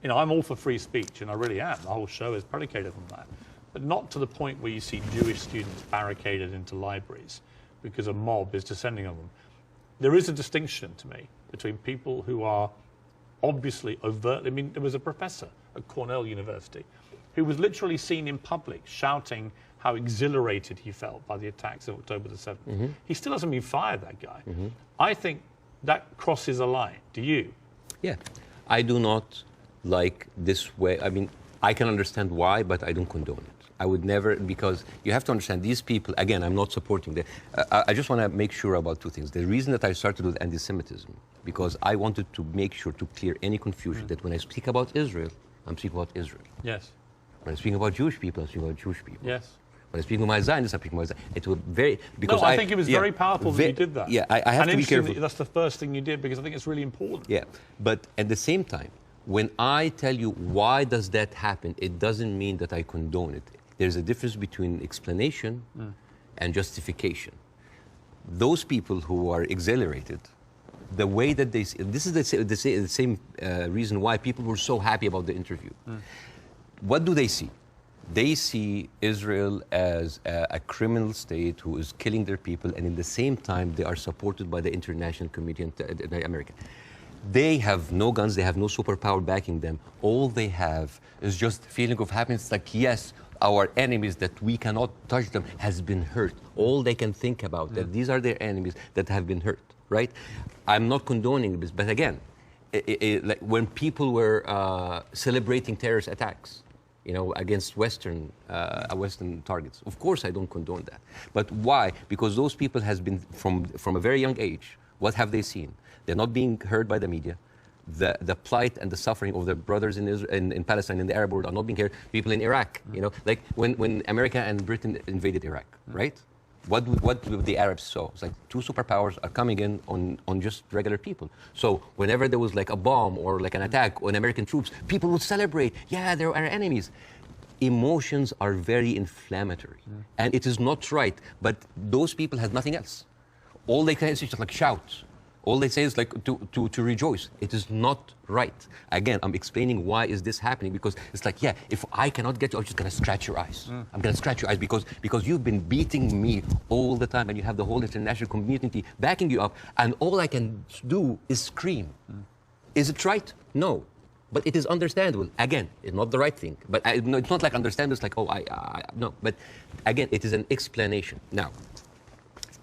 A: You know, I'm all for free speech, and I really am. The whole show is predicated on that. But not to the point where you see Jewish students barricaded into libraries because a mob is descending on them. There is a distinction to me between people who are obviously overtly, I mean, there was a professor at Cornell University who was literally seen in public shouting how exhilarated he felt by the attacks of October the 7th. He still hasn't been fired, that guy. I think that crosses a line. Do you?
B: Yeah. I do not like this way. I mean, I can understand why, but I don't condone it. I would never, because you have to understand these people, again, I'm not supporting them. I just want to make sure about two things. The reason that I started with anti-Semitism, because I wanted to make sure to clear any confusion that when I speak about Israel, I'm speaking about Israel.
A: Yes.
B: When I'm speaking about Jewish people, I'm speaking about Jewish people.
A: Yes.
B: When I'm speaking about my Zionists, I'm speaking about Zionists. It was very, because
A: I think it was very powerful that you did that.
B: Yeah, I have to be careful.
A: That's the first thing you did, because I think it's really important.
B: Yeah, but at the same time, when I tell you why does that happen, it doesn't mean that I condone it. There's a difference between explanation and justification. Those people who are exhilarated, the way that they see, this is the same reason why people were so happy about the interview. What do they see? They see Israel as a criminal state who is killing their people, and in the same time, they are supported by the international community in America. They have no guns, they have no superpower backing them. All they have is just feeling of happiness, like, yes, our enemies that we cannot touch them has been hurt. All they can think about, that these are their enemies that have been hurt, right? I'm not condoning this, but again, like when people were celebrating terrorist attacks, you know, against Western targets, of course I don't condone that. But why? Because those people has been, from a very young age, what have they seen? They're not being heard by the media. The plight and the suffering of their brothers in Palestine, in the Arab world, are not being heard. People in Iraq, you know, like when America and Britain invaded Iraq, right? What did the Arabs saw? It's like two superpowers are coming in on just regular people. So whenever there was like a bomb or like an attack on American troops, people would celebrate. Yeah, they're our enemies. Emotions are very inflammatory, and it is not right. But those people had nothing else. All they can is just like shout. All they say is like to rejoice. It is not right. Again, I'm explaining why is this happening, because it's like, yeah, if I cannot get you, I'm just gonna scratch your eyes. I'm gonna scratch your eyes because you've been beating me all the time, and you have the whole international community backing you up, and all I can do is scream. Is it right? No. But it is understandable. Again, it's not the right thing. But no, it's not like understand. It's like, oh, no. But again, it is an explanation. Now,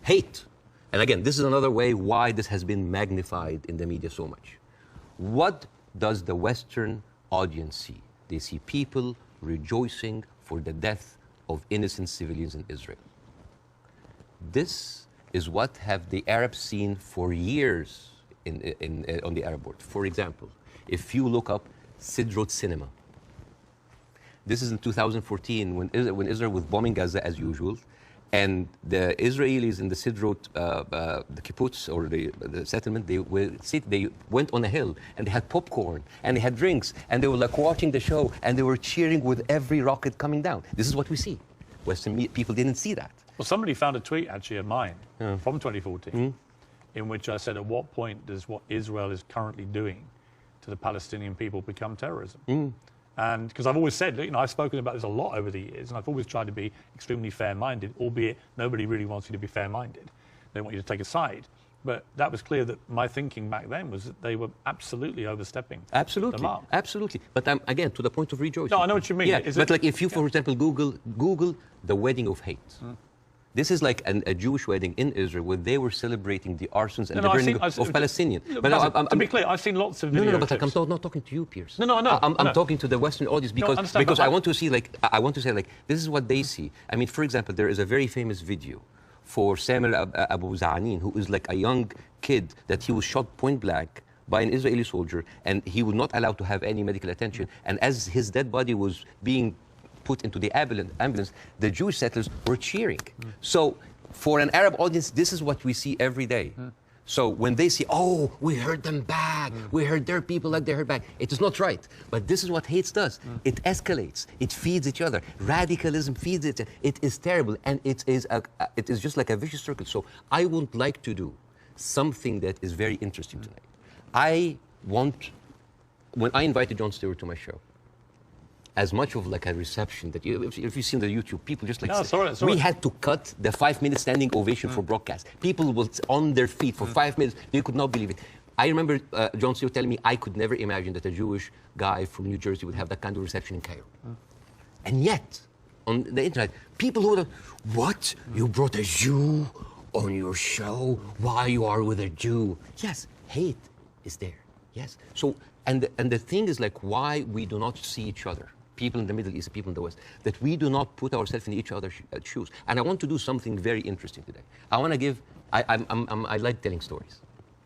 B: hate. And again, this is another way why this has been magnified in the media so much. What does the Western audience see? They see people rejoicing for the death of innocent civilians in Israel. This is what have the Arabs seen for years on the Arab world. For example, if you look up Sidrot cinema, this is in 2014 when Israel was bombing Gaza as usual. And the Israelis in the Sidrot, the kibbutz or the settlement, they went on a hill and they had popcorn and they had drinks and they were like watching the show and they were cheering with every rocket coming down. This is what we see. Western people didn't see that.
A: Well, somebody found a tweet actually of mine from 2014 in which I said, at what point does what Israel is currently doing to the Palestinian people become terrorism? And because I've always said, you know, I've spoken about this a lot over the years, and I've always tried to be extremely fair-minded, albeit nobody really wants you to be fair-minded. They want you to take a side. But that was clear that my thinking back then was that they were absolutely overstepping
B: Absolutely,
A: the mark.
B: absolutely. But again, to the point of rejoicing.
A: No, I know what you mean.
B: Yeah, but like if you, for example, Google the wedding of hate. This is like a Jewish wedding in Israel where they were celebrating the arsons and the burning of Palestinians.
A: But to be clear, I've seen lots of video
B: No, but
A: clips.
B: I'm not talking to you, Piers.
A: No, I know.
B: I'm talking to the Western audience because I want to see, like, I want to say, like, this is what they see. I mean, for example, there is a very famous video for Samuel Abu Za'anin, who is like a young kid that he was shot point blank by an Israeli soldier, and he was not allowed to have any medical attention. And as his dead body was being put into the ambulance, the Jewish settlers were cheering. So for an Arab audience, this is what we see every day. So when they say, oh, we heard them back, we heard their people like they heard back, it is not right. But this is what hate does. It escalates, it feeds each other. Radicalism feeds it. It is terrible, and it is just like a vicious circle. So I would like to do something that is very interesting tonight. When I invited Jon Stewart to my show, as much of like a reception that if you've seen the YouTube, people just like, we had to cut the 5-minute standing ovation for broadcast. People were on their feet for 5 minutes. They could not believe it. I remember Jon Stewart telling me I could never imagine that a Jewish guy from New Jersey would have that kind of reception in Cairo. And yet, on the internet, people who were like, what? You brought a Jew on your show? Why you are with a Jew? Yes, hate is there. Yes. So, and the thing is, like, why we do not see each other, people in the Middle East, people in the West, that we do not put ourselves in each other's shoes. And I want to do something very interesting today. I want to give, I like telling stories.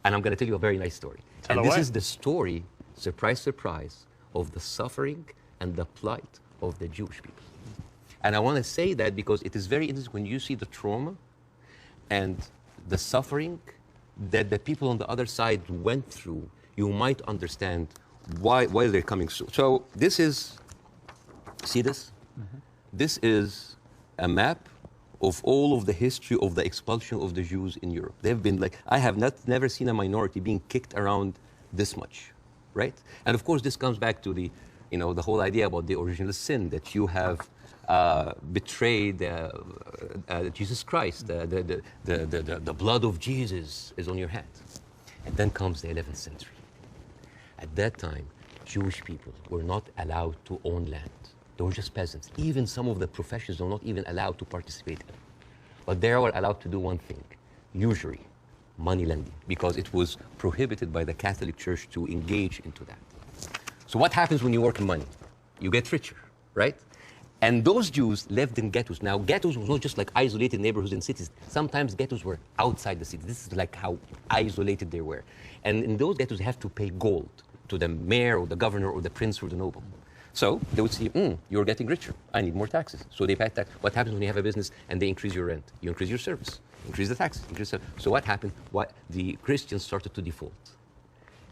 B: And I'm going to tell you a very nice story.
A: Tell
B: and
A: away.
B: This is the story, surprise, surprise, of the suffering and the plight of the Jewish people. And I want to say that because it is very interesting when you see the trauma and the suffering that the people on the other side went through, you might understand why they're coming. So this is, see this? This is a map of all of the history of the expulsion of the Jews in Europe. They've been like, I have never seen a minority being kicked around this much, right? And of course, this comes back to the, the whole idea about the original sin, that you have betrayed Jesus Christ. The blood of Jesus is on your hands. And then comes the 11th century. At that time, Jewish people were not allowed to own land. They were just peasants. Even some of the professions were not even allowed to participate in. But they were allowed to do one thing, usury, money lending, because it was prohibited by the Catholic Church to engage into that. So what happens when you work in money? You get richer, right? And those Jews lived in ghettos. Now, ghettos was not just like isolated neighborhoods in cities. Sometimes ghettos were outside the city. This is like how isolated they were. And in those ghettos, they have to pay gold to the mayor or the governor or the prince or the noble. So they would see, you're getting richer. I need more taxes. So they pay tax. What happens when you have a business and they increase your rent? You increase your service, increase the taxes. So what happened? The Christians started to default.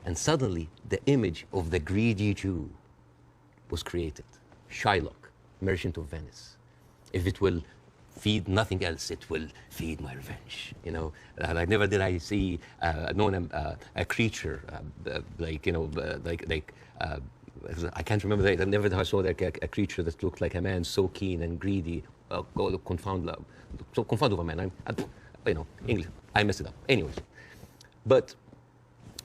B: And suddenly, the image of the greedy Jew was created. Shylock, merchant of Venice. If it will feed nothing else, it will feed my revenge. Like never did I see a creature I can't remember. Never did I saw a creature that looked like a man so keen and greedy. Confound of a man. English. I messed it up. Anyways, but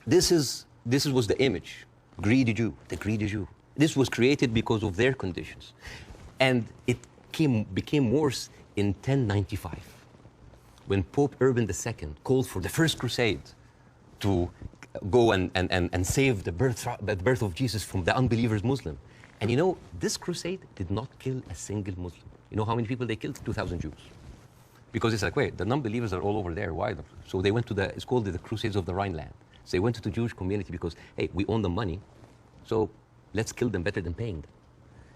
B: this was the image, greedy Jew, the greedy Jew. This was created because of their conditions, and it became worse in 1095, when Pope Urban II called for the first crusade to go and save the birth of Jesus from the unbelievers Muslim. And this crusade did not kill a single Muslim. You know how many people they killed? 2,000 Jews. Because it's like, wait, the non-believers are all over there. Why? So they went to it's called the Crusades of the Rhineland. So they went to the Jewish community because, hey, we own the money, so let's kill them better than paying them.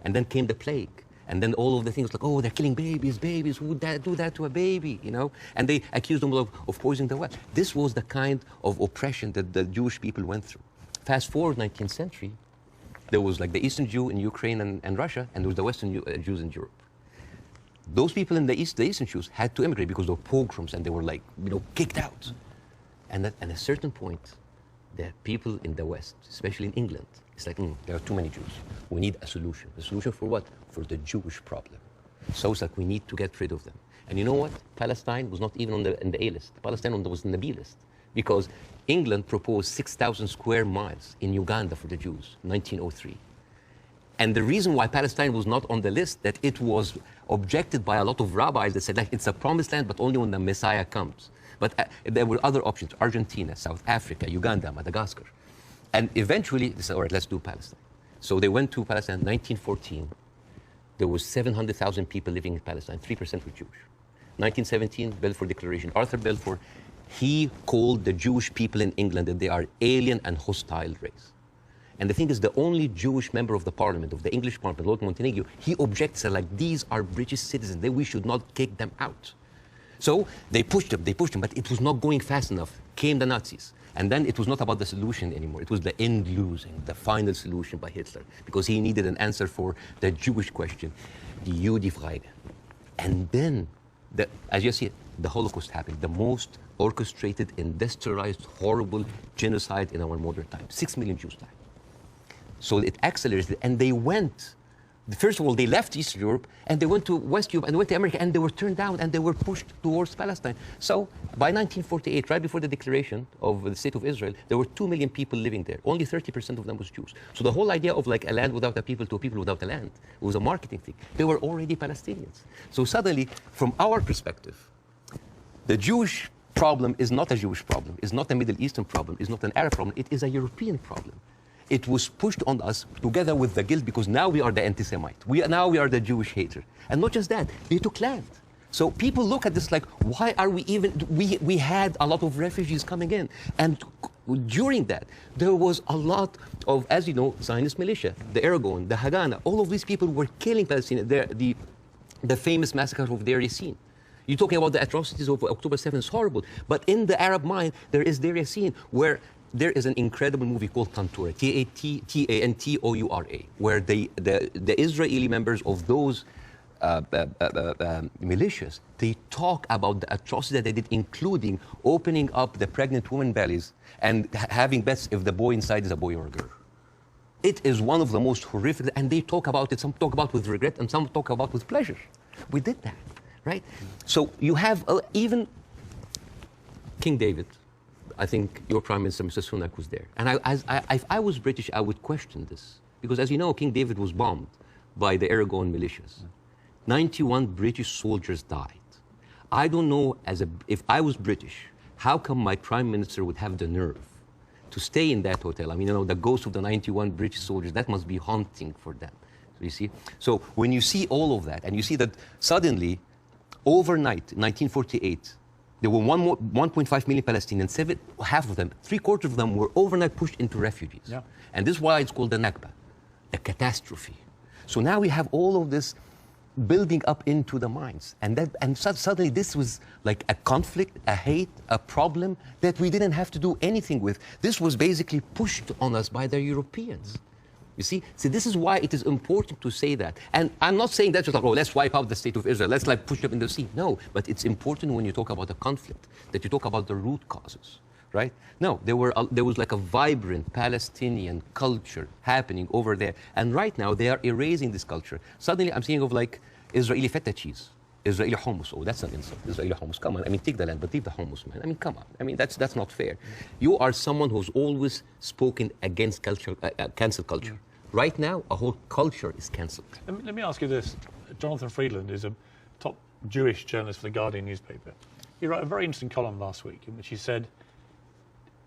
B: And then came the plague. And then all of the things like, oh, they're killing babies, who would do that to a baby, And they accused them of poisoning the well. This was the kind of oppression that the Jewish people went through. Fast forward 19th century, there was like the Eastern Jew in Ukraine and Russia, and there was the Western Jews in Europe. Those people in the Eastern Jews had to immigrate because of pogroms, and they were like, kicked out. And at a certain point, the people in the West, especially in England, it's like, there are too many Jews. We need a solution. A solution for what? For the Jewish problem. So it's like we need to get rid of them. And you know what? Palestine was not even in the A list. Palestine was in the B list. because England proposed 6,000 square miles in Uganda for the Jews, 1903. And the reason why Palestine was not on the list, that it was objected by a lot of rabbis that said, like, it's a promised land, but only when the Messiah comes. But there were other options, Argentina, South Africa, Uganda, Madagascar. And eventually, they said, all right, let's do Palestine. So they went to Palestine in 1914. There was 700,000 people living in Palestine, 3% were Jewish. 1917, Balfour Declaration. Arthur Balfour, he called the Jewish people in England that they are alien and hostile race. And the thing is, the only Jewish member of the parliament, of the English parliament, Lord Montenegro, he objects, said, like, these are British citizens, we should not kick them out. So they pushed them, but it was not going fast enough. Came the Nazis. And then it was not about the solution anymore. It was the end losing, the final solution by Hitler, because he needed an answer for the Jewish question, the Judefrage. And then, as you see, the Holocaust happened, the most orchestrated, industrialized, horrible genocide in our modern time. 6 million Jews died. So it accelerated, and they went. First of all, they left East Europe, and they went to West Europe, and they went to America, and they were turned down, and they were pushed towards Palestine. So by 1948, right before the declaration of the State of Israel, there were 2 million people living there. Only 30% of them was Jews. So the whole idea of like a land without a people to a people without a land, it was a marketing thing. They were already Palestinians. So suddenly, from our perspective, the Jewish problem is not a Jewish problem, is not a Middle Eastern problem, is not an Arab problem, it is a European problem. It was pushed on us together with the guilt, because now we are the anti-Semite. Now we are the Jewish hater. And not just that, they took land. So people look at this like, why are we even, we had a lot of refugees coming in. And during that, there was a lot of, as you know, Zionist militia, the Aragon, the Haganah, all of these people were killing Palestinians. The famous massacre of Deir Yassin. You're talking about the atrocities of October 7th, it's horrible. But in the Arab mind, there is Deir Yassin, where there is an incredible movie called Tantoura, Tantoura, where the Israeli members of those militias, they talk about the atrocity that they did, including opening up the pregnant women's bellies and having bets if the boy inside is a boy or a girl. It is one of the most horrific, and they talk about it, some talk about with regret, and some talk about with pleasure. We did that, right? So you have even King David. I think your Prime Minister, Mr. Sunak, was there. And if I was British, I would question this. Because as you know, King David was bombed by the Aragon militias. 91 British soldiers died. I don't know, if I was British, how come my Prime Minister would have the nerve to stay in that hotel? I mean, you know, the ghost of the 91 British soldiers, that must be haunting for them. So you see? So when you see all of that, and you see that suddenly, overnight, 1948, there were 1.5 million Palestinians, half of them, 3/4 of them were overnight pushed into refugees. Yeah. And this is why it's called the Nakba, the catastrophe. So now we have all of this building up into the minds. And suddenly this was like a conflict, a hate, a problem that we didn't have to do anything with. This was basically pushed on us by the Europeans. You see, this is why it is important to say that. And I'm not saying that just like, oh, let's wipe out the State of Israel, let's like push them in the sea. No, but it's important when you talk about a conflict that you talk about the root causes, right? No, there was like a vibrant Palestinian culture happening over there. And right now they are erasing this culture. Suddenly I'm thinking of like Israeli feta cheese, Israeli hummus. Oh, that's an insult. Israeli hummus. Come on. I mean, take the land, but leave the hummus, man. I mean, come on. I mean, that's not fair. You are someone who's always spoken against culture, cancel culture. Right now, a whole culture is cancelled.
A: Let me ask you this. Jonathan Freedland is a top Jewish journalist for the Guardian newspaper. He wrote a very interesting column last week in which he said,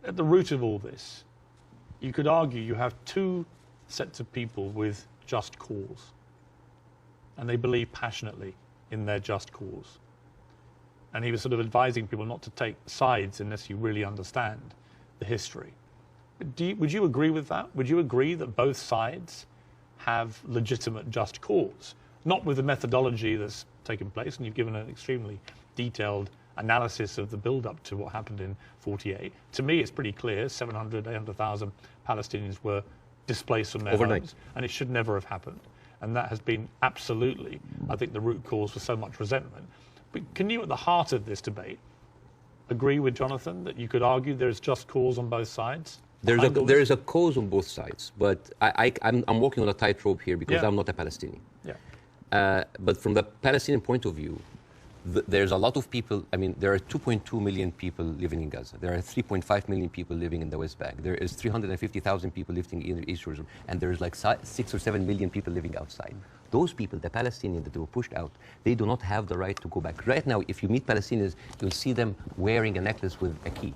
A: at the root of all this, you could argue you have two sets of people with just cause. And they believe passionately in their just cause. And he was sort of advising people not to take sides unless you really understand the history. Would you agree with that? Would you agree that both sides have legitimate just cause? Not with the methodology that's taken place, and you've given an extremely detailed analysis of the build-up to what happened in 48. To me, it's pretty clear 700, 800,000 Palestinians were displaced from their homes, and it should never have happened. And that has been absolutely, I think, the root cause for so much resentment. But can you, at the heart of this debate, agree with Jonathan that you could argue there's just cause on both sides?
B: There is a cause on both sides, but I'm walking on a tightrope here because I'm not a Palestinian.
A: Yeah.
B: But from the Palestinian point of view, there's a lot of people. I mean, there are 2.2 million people living in Gaza. There are 3.5 million people living in the West Bank. There is 350,000 people living in East Jerusalem, and there's like 6 or 7 million people living outside. Those people, the Palestinians that were pushed out, they do not have the right to go back. Right now, if you meet Palestinians, you'll see them wearing a necklace with a key.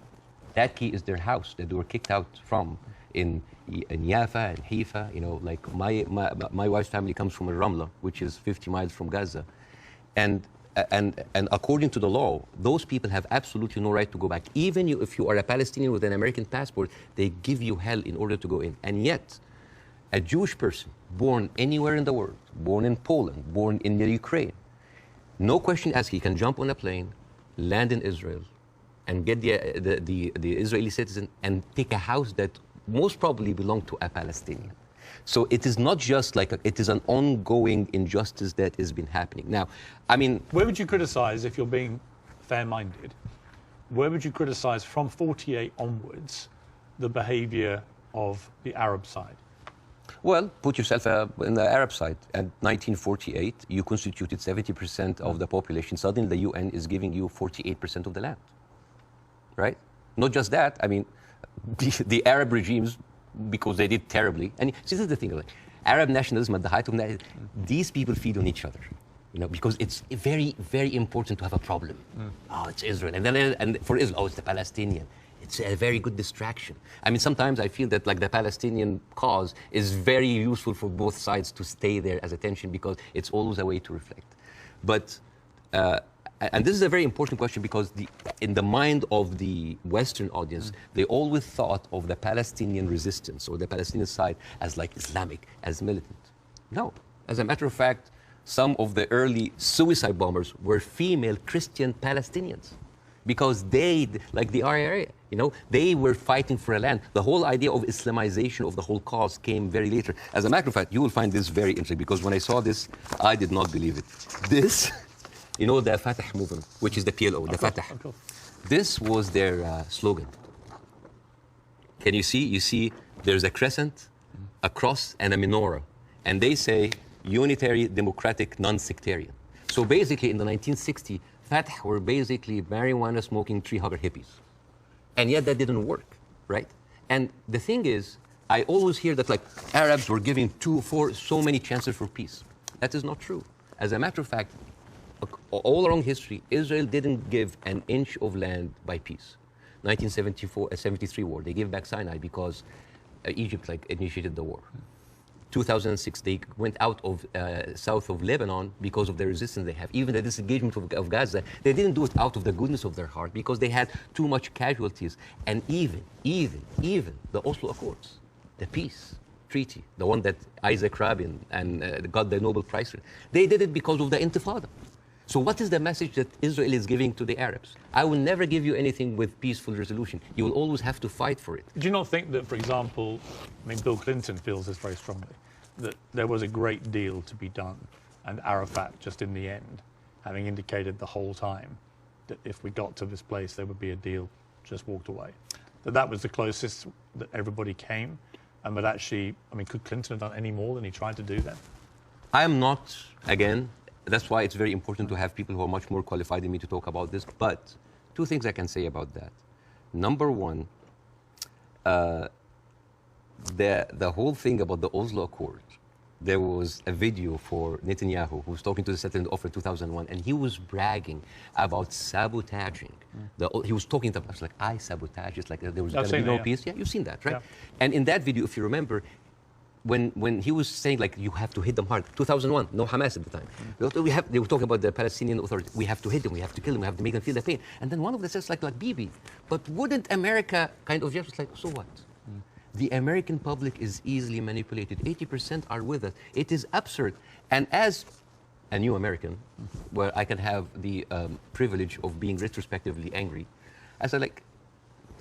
B: That key is their house that they were kicked out from in Yafa and Haifa. You know, like my wife's family comes from Ramla, which is 50 miles from Gaza. And according to the law, those people have absolutely no right to go back. Even if you are a Palestinian with an American passport, they give you hell in order to go in. And yet, a Jewish person born anywhere in the world, born in Poland, born in the Ukraine, no question asked, he can jump on a plane, land in Israel, and get the Israeli citizen and take a house that most probably belonged to a Palestinian. So it is not just like it is an ongoing injustice that has been happening. Now, I mean,
A: where would you criticize, if you're being fair-minded, where would you criticize from 48 onwards the behavior of the Arab side?
B: Well, put yourself in the Arab side. At 1948, you constituted 70% of the population. Suddenly, the UN is giving you 48% of the land, right? Not just that. I mean, the Arab regimes, because they did terribly. And see, this is the thing, like, Arab nationalism at the height of that, these people feed on each other, you know, because it's very, very important to have a problem. Oh, it's Israel. And for Israel, oh, it's the Palestinian. It's a very good distraction. I mean, sometimes I feel that like the Palestinian cause is very useful for both sides to stay there as attention because it's always a way to reflect. But, and this is a very important question because in the mind of the Western audience, they always thought of the Palestinian resistance or the Palestinian side as like Islamic, as militant. No. As a matter of fact, some of the early suicide bombers were female Christian Palestinians because they, like the RIA, you know, they were fighting for a land. The whole idea of Islamization of the whole cause came very later. As a matter of fact, you will find this very interesting because when I saw this, I did not believe it. This, you know, the Fatah movement, which is the PLO, the Fatah. This was their slogan. Can you see? You see there's a crescent, a cross, and a menorah. And they say unitary, democratic, non-sectarian. So basically in the 1960s, Fatah were basically marijuana-smoking, tree-hugger hippies. And yet that didn't work, right? And the thing is, I always hear that like Arabs were giving so many chances for peace. That is not true. As a matter of fact, all along history, Israel didn't give an inch of land by peace. 1973 war, they gave back Sinai because Egypt like initiated the war. 2006, they went out of south of Lebanon because of the resistance they have. Even the disengagement of Gaza, they didn't do it out of the goodness of their heart because they had too much casualties. And even the Oslo Accords, the peace treaty, the one that Isaac Rabin and got the Nobel Prize for, they did it because of the Intifada. So what is the message that Israel is giving to the Arabs? I will never give you anything with peaceful resolution. You will always have to fight for it.
A: Do you not think that, for example, I mean, Bill Clinton feels this very strongly, that there was a great deal to be done, and Arafat, just in the end, having indicated the whole time that if we got to this place, there would be a deal, just walked away. That was the closest that everybody came, and but actually, I mean, could Clinton have done any more than he tried to do then?
B: I am not, again, that's why it's very important to have people who are much more qualified than me to talk about this. But two things I can say about that. Number one, the whole thing about the Oslo Accord, there was a video for Netanyahu who was talking to the settlement offer in 2001, and he was bragging about sabotaging. He was talking about, like, I sabotage it, like there was going to be no peace. Yeah, you've seen that, right? Yeah. And in that video, if you remember, when he was saying, like, you have to hit them hard, 2001, no Hamas at the time. They were talking about the Palestinian Authority. We have to hit them, we have to kill them, we have to make them feel the pain. And then one of them says, like Bibi, but wouldn't America kind of just like, so what? The American public is easily manipulated. 80% are with us. It is absurd. And as a new American, where I can have the privilege of being retrospectively angry, I said, like,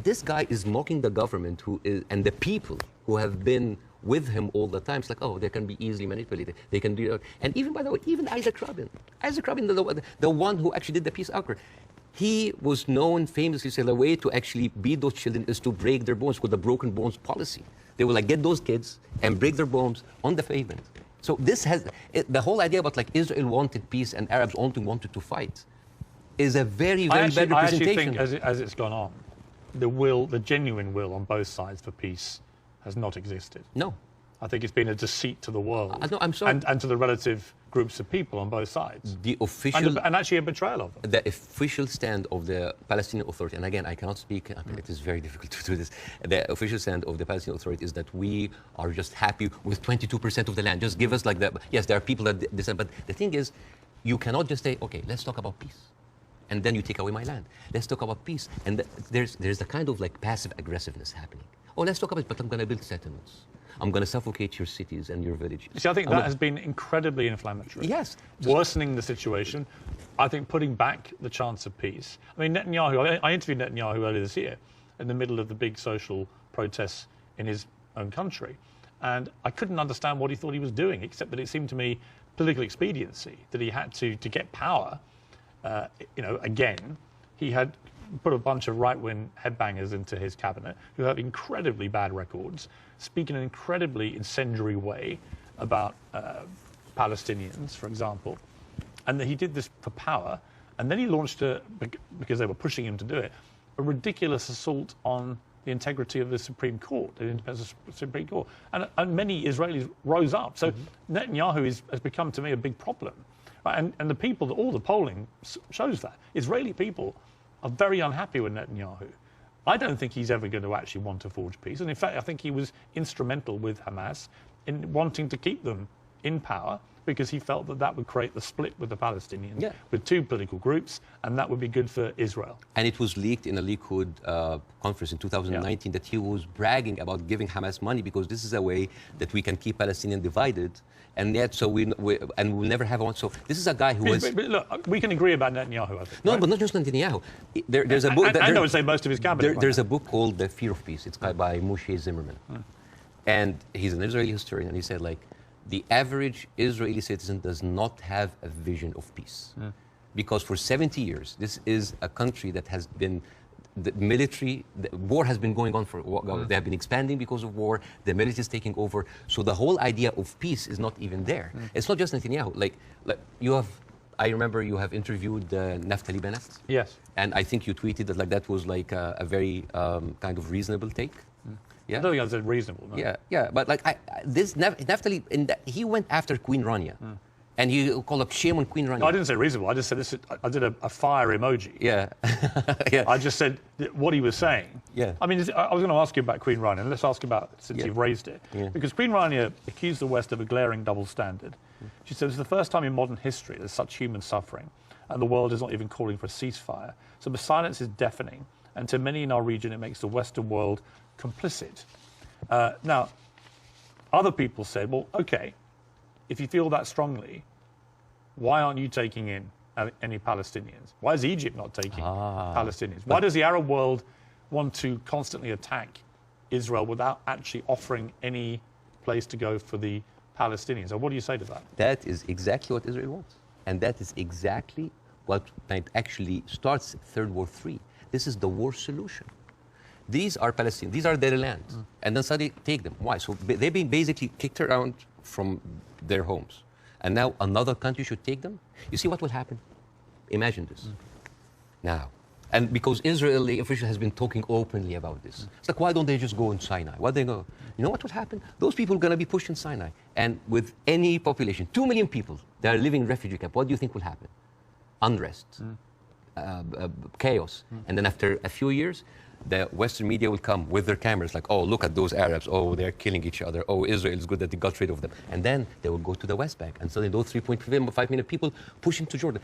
B: this guy is mocking the government and the people who have been with him all the time. It's like, oh, they can be easily manipulated. They can do it. And even, by the way, even Isaac Rabin, the one who actually did the peace accord, he was known famously, say, the way to actually beat those children is to break their bones with the broken bones policy. They will like get those kids and break their bones on the pavement. So this has, the whole idea about like Israel wanted peace and Arabs only wanted to fight. is a very, very bad representation.
A: I actually think as it's gone on, the genuine will on both sides for peace has not existed.
B: No.
A: I think it's been a deceit to the world.
B: No, I'm sorry.
A: And to the relative groups of people on both sides.
B: The official...
A: And actually a betrayal of them.
B: The official stand of the Palestinian Authority, and again, I cannot speak, it is very difficult to do this. The official stand of the Palestinian Authority is that we are just happy with 22% of the land. Just give us like the... Yes, there are people that dissent, but the thing is, you cannot just say, okay, let's talk about peace. And then you take away my land. Let's talk about peace. And there's a kind of like passive aggressiveness happening. Oh, let's talk about it, but I'm going to build settlements. I'm going to suffocate your cities and your villages.
A: See, I think that has been incredibly inflammatory.
B: Yes.
A: Worsening the situation. I think putting back the chance of peace. I mean, Netanyahu, I interviewed Netanyahu earlier this year in the middle of the big social protests in his own country. And I couldn't understand what he thought he was doing, except that it seemed to me political expediency, that he had to get power, again, he had put a bunch of right-wing headbangers into his cabinet who have incredibly bad records, speak in an incredibly incendiary way about Palestinians, for example. And that he did this for power. And then he launched, because they were pushing him to do it, a ridiculous assault on the integrity of the Supreme Court, the independent Supreme Court. And many Israelis rose up. So Netanyahu has become, to me, a big problem. Right? And the people, all the polling shows that. Israeli people are very unhappy with Netanyahu. I don't think he's ever going to actually want to forge peace. And in fact, I think he was instrumental with Hamas in wanting to keep them in power because he felt that that would create the split with the Palestinians, with two political groups, and that would be good for Israel.
B: And it was leaked in a Likud conference in 2019 that he was bragging about giving Hamas money because this is a way that we can keep Palestinians divided, and yet we'll never have one. So this is a guy who was...
A: But look, we can agree about Netanyahu, I think.
B: No,
A: right?
B: but not just Netanyahu. There's a book...
A: And I would say most of his cabinet.
B: There's a book called The Fear of Peace. It's by Moshe Zimmerman. And he's an Israeli historian, and he said, like, the average Israeli citizen does not have a vision of peace. Because for 70 years, this is a country that has been, the war has been going on for, they have been expanding because of war, the military is taking over, so the whole idea of peace is not even there. It's not just Netanyahu, like you have, I remember you have interviewed Naftali Bennett.
A: Yes.
B: And I think you tweeted that like that was like a very kind of reasonable take.
A: Yeah. I don't think that's reasonable. No.
B: Yeah, but like this Naftali, he went after Queen Rania, and he called up shame on Queen Rania.
A: No, I didn't say reasonable. I just said I did a fire emoji.
B: Yeah, yeah.
A: I just said what he was saying.
B: Yeah.
A: I mean, I was going to ask you about Queen Rania, and let's ask about since you've raised it, because Queen Rania accused the West of a glaring double standard. She said it's the first time in modern history there's such human suffering, and the world is not even calling for a ceasefire. So the silence is deafening, and to many in our region, it makes the Western world complicit. Now, other people said, well, okay, if you feel that strongly, why aren't you taking in any Palestinians? Why is Egypt not taking Palestinians? Why does the Arab world want to constantly attack Israel without actually offering any place to go for the Palestinians? So what do you say to that?
B: That is exactly what Israel wants. And that is exactly what actually starts Third War III. This is the war solution. These are Palestinians. These are their lands. And then suddenly take them. Why? So they've been basically kicked around from their homes. And now another country should take them? You see what will happen? Imagine this. Now, and because Israeli official has been talking openly about this. It's like, why don't they just go in Sinai? Why they go? You know what will happen? Those people are going to be pushed in Sinai. And with any population, 2 million people that are living in refugee camp, what do you think will happen? Unrest, chaos. And then after a few years, the Western media will come with their cameras like, oh, look at those Arabs. Oh, they're killing each other. Oh, Israel is good that they got rid of them. And then they will go to the West Bank. And suddenly those 3.5 million people pushing to Jordan.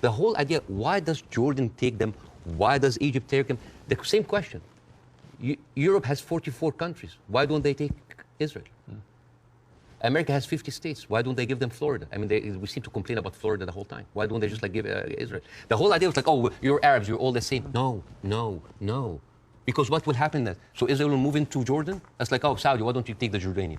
B: The whole idea, why does Jordan take them? Why does Egypt take them? The same question. Europe has 44 countries. Why don't they take Israel? America has 50 states. Why don't they give them Florida? I mean, we seem to complain about Florida the whole time. Why don't they just like give Israel? The whole idea was like, oh, you're Arabs, you're all the same. No, no, no. Because what will happen then? So Israel will move into Jordan? That's like, oh, Saudi, why don't you take the Jordanian?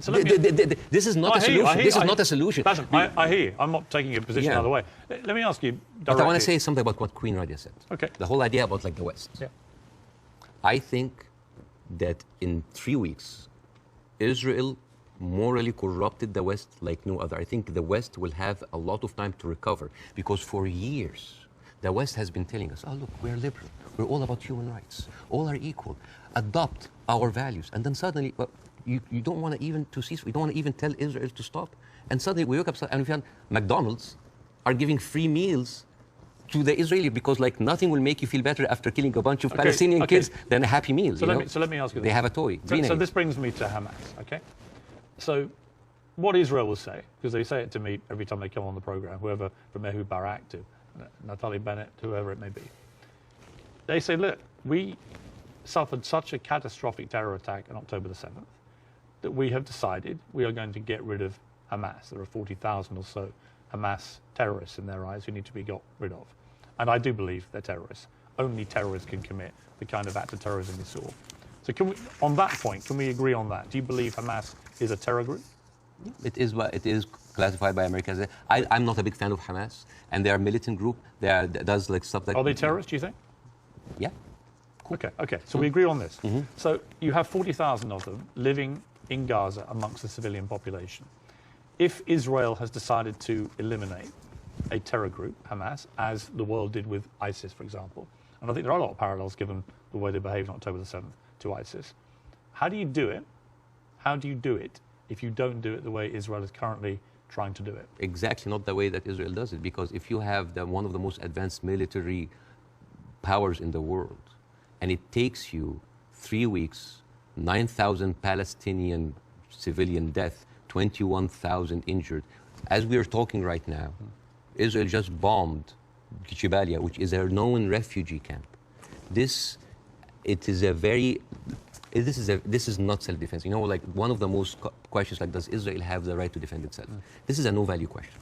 B: So this is not a solution. This is not a solution.
A: Bassem, I hear you. I'm not taking a position either way. Let me ask you directly.
B: But I want to say something about what Queen Rania said.
A: Okay.
B: The whole idea about like the West.
A: Yeah.
B: I think that in 3 weeks, Israel morally corrupted the West like no other. I think the West will have a lot of time to recover because for years, The West has been telling us, oh, look, we're liberal. We're all about human rights. All are equal. Adopt our values. And then suddenly, well, you don't want to even to cease. We don't want to even tell Israel to stop. And suddenly we woke up and we found McDonald's are giving free meals to the Israeli because like nothing will make you feel better after killing a bunch of Palestinian kids than a Happy Meal.
A: So let me ask you this.
B: They have a toy.
A: So this brings me to Hamas, okay? So what Israel will say, because they say it to me every time they come on the program, whoever, from Ehud Barak to Naftali Bennett, whoever it may be, they say, look, we suffered such a catastrophic terror attack on October the 7th that we have decided we are going to get rid of Hamas. There are 40,000 or so Hamas terrorists in their eyes who need to be got rid of. And I do believe they're terrorists. Only terrorists can commit the kind of act of terrorism we saw. So can we, on that point, can we agree on that? Do you believe Hamas is a terror group?
B: It is classified by America as I'm not a big fan of Hamas, and they are a militant group. That does like stuff that...
A: Are they terrorists, do you think?
B: Yeah. Cool.
A: Okay. So we agree on this. So you have 40,000 of them living in Gaza amongst the civilian population. If Israel has decided to eliminate a terror group, Hamas, as the world did with ISIS, for example, and I think there are a lot of parallels given the way they behaved on October the 7th to ISIS, how do you do it? How do you do it if you don't do it the way Israel is currently trying to do it?
B: Exactly not the way that Israel does it, because if you have one of the most advanced military powers in the world, and it takes you 3 weeks, 9,000 Palestinian civilian death, 21,000 injured. As we are talking right now, Israel just bombed Jabalia, which is a known refugee camp. This is not self-defense. You know, like one of the most questions, like, does Israel have the right to defend itself? This is a no-value question.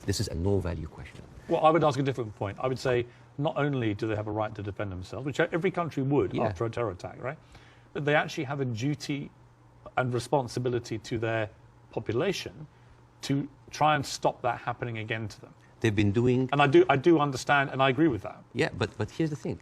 B: This is a no-value question.
A: Well, I would ask a different point. I would say not only do they have a right to defend themselves, which every country would after a terror attack, right? But they actually have a duty and responsibility to their population to try and stop that happening again to them.
B: They've been doing...
A: And I do understand, and I agree with that.
B: Yeah, but here's the thing.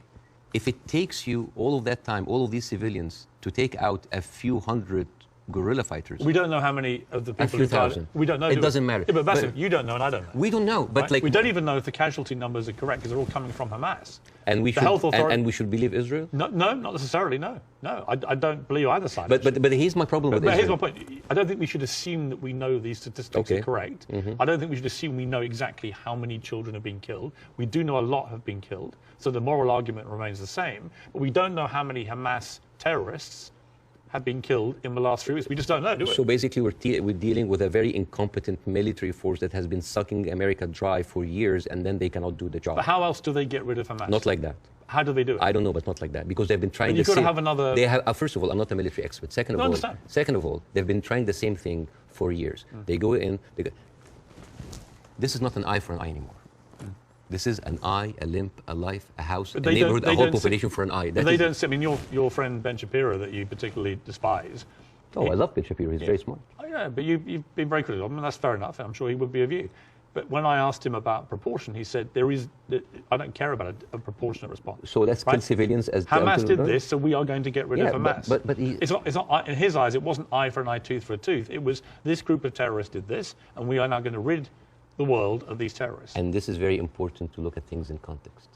B: If it takes you all of that time, all of these civilians, to take out a few hundred guerrilla fighters...
A: We don't know how many of the people who died. We don't know.
B: It doesn't matter.
A: Yeah, but Bassem, you don't know and I don't know.
B: We don't know, but like...
A: We don't even know if the casualty numbers are correct because they're all coming from Hamas.
B: And we
A: should,
B: we should believe Israel?
A: No, not necessarily, no. I don't believe either side.
B: But here's my problem with Israel.
A: Here's my point. I don't think we should assume that we know these statistics are correct. I don't think we should assume we know exactly how many children have been killed. We do know a lot have been killed, so the moral argument remains the same. But we don't know how many Hamas terrorists have been killed in the last 3 weeks. We just don't know, do we?
B: So basically we're dealing with a very incompetent military force that has been sucking America dry for years, and then they cannot do the job.
A: But how else do they get rid of Hamas?
B: Not like that.
A: How do they do it?
B: I don't know, but not like that, because they've been trying.
A: You've got to have another.
B: They have. First of all, I'm not a military expert. Second of all, they've been trying the same thing for years. They go in. This is not an eye for an eye anymore. This is an eye, a limb, a life, a house, a neighborhood, a whole population for an eye.
A: They don't. I mean, your friend Ben Shapiro, that you particularly despise.
B: Oh, I love Ben Shapiro. He's very smart.
A: Oh, yeah, but you've been very critical. I mean, that's fair enough. I'm sure he would be of you. But when I asked him about proportion, he said I don't care about a proportionate response.
B: So that's kill civilians as
A: Hamas did this, so we are going to get rid of Hamas.
B: But
A: it's not in his eyes. It wasn't eye for an eye, tooth for a tooth. It was this group of terrorists did this, and we are now going to rid the world of these terrorists.
B: And this is very important to look at things in context.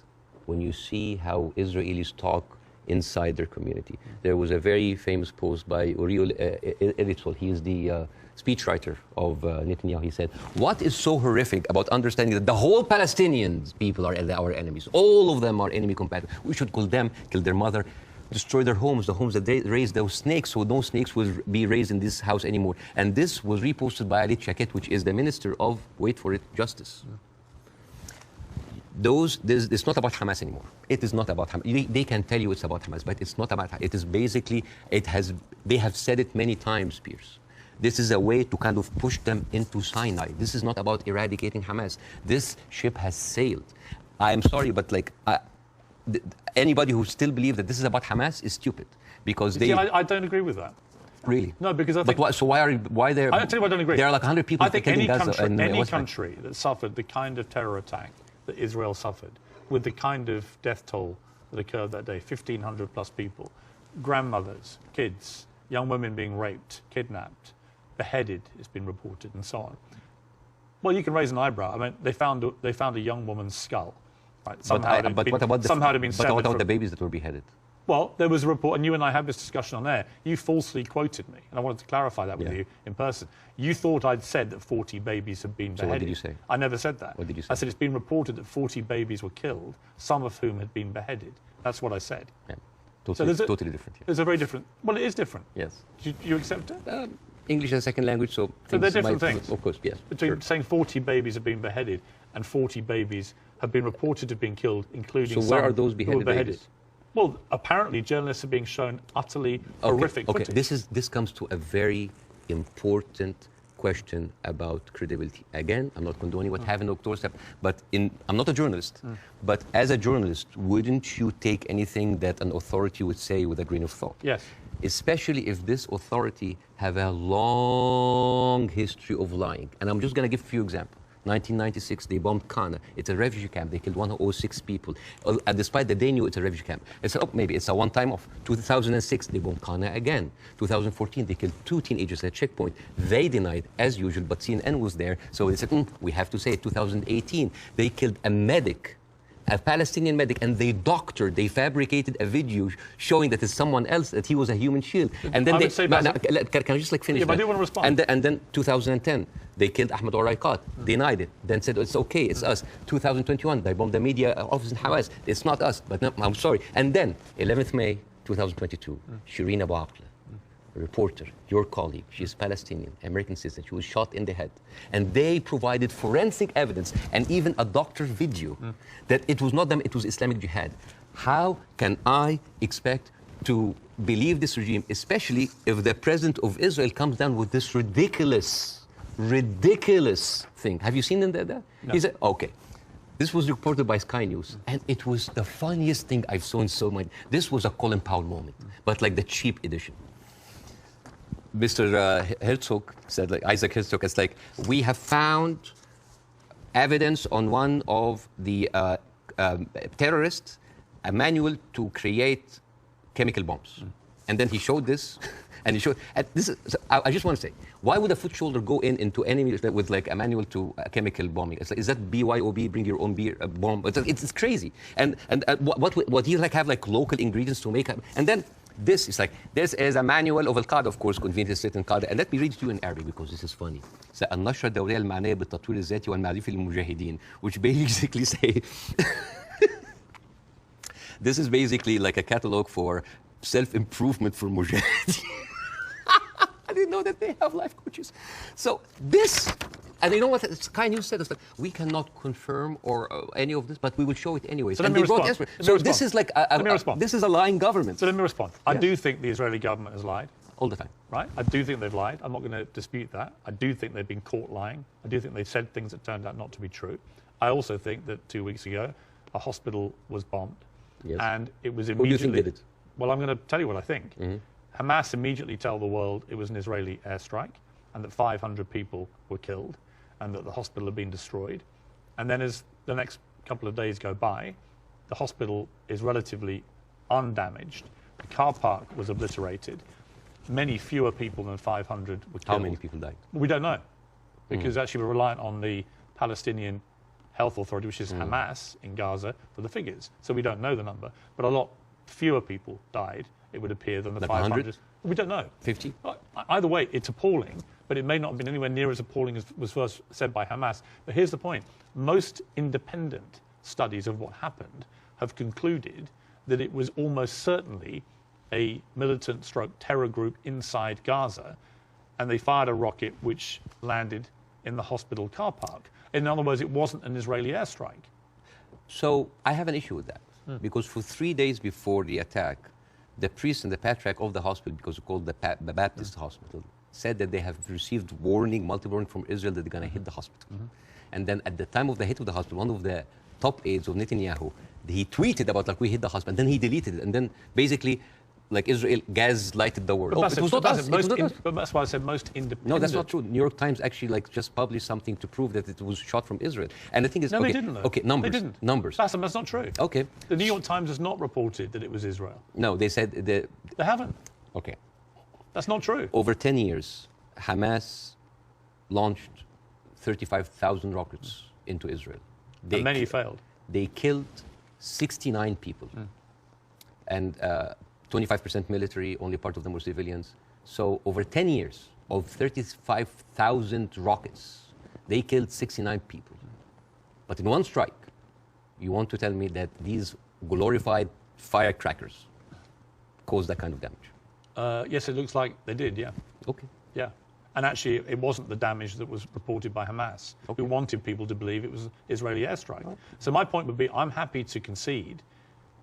B: When you see how Israelis talk inside their community, there was a very famous post by Uriel Elitzol. He is the speechwriter of Netanyahu. He said, what is so horrific about understanding that the whole Palestinian people are our enemies? All of them are enemy combatants. We should kill them, kill their mother, destroy their homes, the homes that they raised those snakes, so no snakes will be raised in this house anymore. And this was reposted by Ali Chaket, which is the Minister of, wait for it, Justice. It's not about Hamas anymore. It is not about Hamas. They can tell you it's about Hamas, but it's not about Hamas. It is basically, they have said it many times, Piers. This is a way to kind of push them into Sinai. This is not about eradicating Hamas. This ship has sailed. I'm sorry, but like, anybody who still believes that this is about Hamas is stupid, because they...
A: I don't agree with that.
B: Really?
A: No, because I think...
B: But why they're...
A: I'll tell you why I don't agree.
B: There are like 100 people...
A: I think any country that suffered the kind of terror attack that Israel suffered, with the kind of death toll that occurred that day, 1,500 plus people, grandmothers, kids, young women being raped, kidnapped, beheaded, it's been reported, and so on. Well, you can raise an eyebrow. I mean, they found a young woman's skull Right? Somehow it had been severed.
B: What about the babies that were beheaded?
A: Well, there was a report, and you and I had this discussion on air. You falsely quoted me, and I wanted to clarify that with you in person. You thought I'd said that 40 babies had been beheaded.
B: So what did you say?
A: I never said that.
B: What did you say?
A: I said it's been reported that 40 babies were killed, some of whom had been beheaded. That's what I said.
B: Yeah. Totally different. Yeah.
A: There's a very different... Well, it is different.
B: Yes.
A: Do you accept it?
B: English as a second language, so
A: they're different things.
B: Of course, yes.
A: Between saying 40 babies have been beheaded and 40 babies have been reported to have been killed, including some
B: where are those
A: who were beheaded.
B: Babies?
A: Well, apparently journalists are being shown utterly horrific footage.
B: This comes to a very important question about credibility. Again, I'm not condoning what happened on October 7th, but I'm not a journalist, but as a journalist, wouldn't you take anything that an authority would say with a grain of thought?
A: Yes.
B: Especially if this authority have a long history of lying. And I'm just going to give a few examples. 1996, they bombed Kana. It's a refugee camp. They killed 106 people. Despite that they knew it's a refugee camp. They said, maybe it's a one-time off. 2006, they bombed Kana again. 2014, they killed 2 teenagers at a checkpoint. They denied, as usual, but CNN was there. So they said, we have to say it. 2018, they killed a medic, a Palestinian medic, and they fabricated a video showing that it's someone else, that he was a human shield. And then can I just finish
A: that?
B: I
A: do want to respond.
B: And then 2010, they killed Ahmed Oraikat, denied it, then said, it's okay, it's us. 2021, they bombed the media office in Hamas. It's not us, but no, I'm sorry. And then, 11th May 2022, Shireen Abu Akleh, a reporter, your colleague, she's Palestinian, American citizen, she was shot in the head. And they provided forensic evidence and even a doctor's video that it was not them, it was Islamic Jihad. How can I expect to believe this regime, especially if the president of Israel comes down with this ridiculous thing? Have you seen him there? No. He said, okay. This was reported by Sky News, and it was the funniest thing I've seen so much. This was a Colin Powell moment, but like the cheap edition. Mr. Herzog said, like Isaac Herzog, it's like, we have found evidence on one of the terrorists, a manual to create chemical bombs. And then he showed this, and he showed, and this is, so I just want to say, why would a foot soldier go into enemy with like a manual to chemical bombing? It's like, is that BYOB, bring your own beer, bomb? It's crazy. And what you like have like local ingredients to make, and then this is like, this is a manual of Al-Qaeda, of course, conveniently written Qaeda. And let me read it to you in Arabic because this is funny. So, النشرة الدورية المعنية بالتطوير الذاتي والمعرفي للمجاهدين, which basically say, this is basically like a catalog for self-improvement for mujahideen. I didn't know that they have life coaches. So this, and you know what Sky News said? It's like, we cannot confirm or any of this, but we will show it anyways.
A: So let me respond.
B: So this is like this is a lying government.
A: So let me respond. I do think the Israeli government has lied.
B: All the time.
A: Right? I do think they've lied. I'm not going to dispute that. I do think they've been caught lying. I do think they've said things that turned out not to be true. I also think that 2 weeks ago, a hospital was bombed. Yes. And it was immediately...
B: Who do you think did it?
A: Well, I'm going to tell you what I think. Hamas immediately tell the world it was an Israeli airstrike and that 500 people were killed and that the hospital had been destroyed. And then as the next couple of days go by, the hospital is relatively undamaged. The car park was obliterated. Many fewer people than 500 were killed.
B: How many people died?
A: We don't know, because actually we're reliant on the Palestinian Health Authority, which is Hamas in Gaza, for the figures. So we don't know the number, but a lot fewer people died, it would appear, than the
B: like
A: 500.
B: 100?
A: We don't know.
B: 50?
A: Either way, it's appalling, but it may not have been anywhere near as appalling as was first said by Hamas. But here's the point. Most independent studies of what happened have concluded that it was almost certainly a militant stroke terror group inside Gaza, and they fired a rocket which landed in the hospital car park. In other words, it wasn't an Israeli airstrike.
B: So I have an issue with that, because for 3 days before the attack, the priest and the patriarch of the hospital, because it's called the Baptist hospital, said that they have received multiple warning from Israel that they're going to hit the hospital. And then at the time of the hit of the hospital, one of the top aides of Netanyahu, he tweeted about like we hit the hospital, and then he deleted it, and then basically like Israel gaslighted the world.
A: But, it was not us. But that's why I said most independent.
B: No, that's not true. New York Times actually like just published something to prove that it was shot from Israel. And the thing is,
A: no,
B: okay,
A: they didn't. Though.
B: Okay, numbers.
A: They didn't.
B: Numbers.
A: Bassem, that's not true.
B: Okay.
A: The New York Times has not reported that it was Israel.
B: No, they said
A: They haven't.
B: Okay.
A: That's not true.
B: Over 10 years, Hamas launched 35,000 rockets into Israel.
A: And many failed.
B: they killed 69 people. And 25% military, only part of them were civilians. So over 10 years of 35,000 rockets, they killed 69 people. But in one strike, you want to tell me that these glorified firecrackers caused that kind of damage?
A: Yes, it looks like they did, yeah.
B: Okay.
A: Yeah. And actually, it wasn't the damage that was reported by Hamas, who wanted people to believe it was Israeli airstrike.
B: Right.
A: So my point would be, I'm happy to concede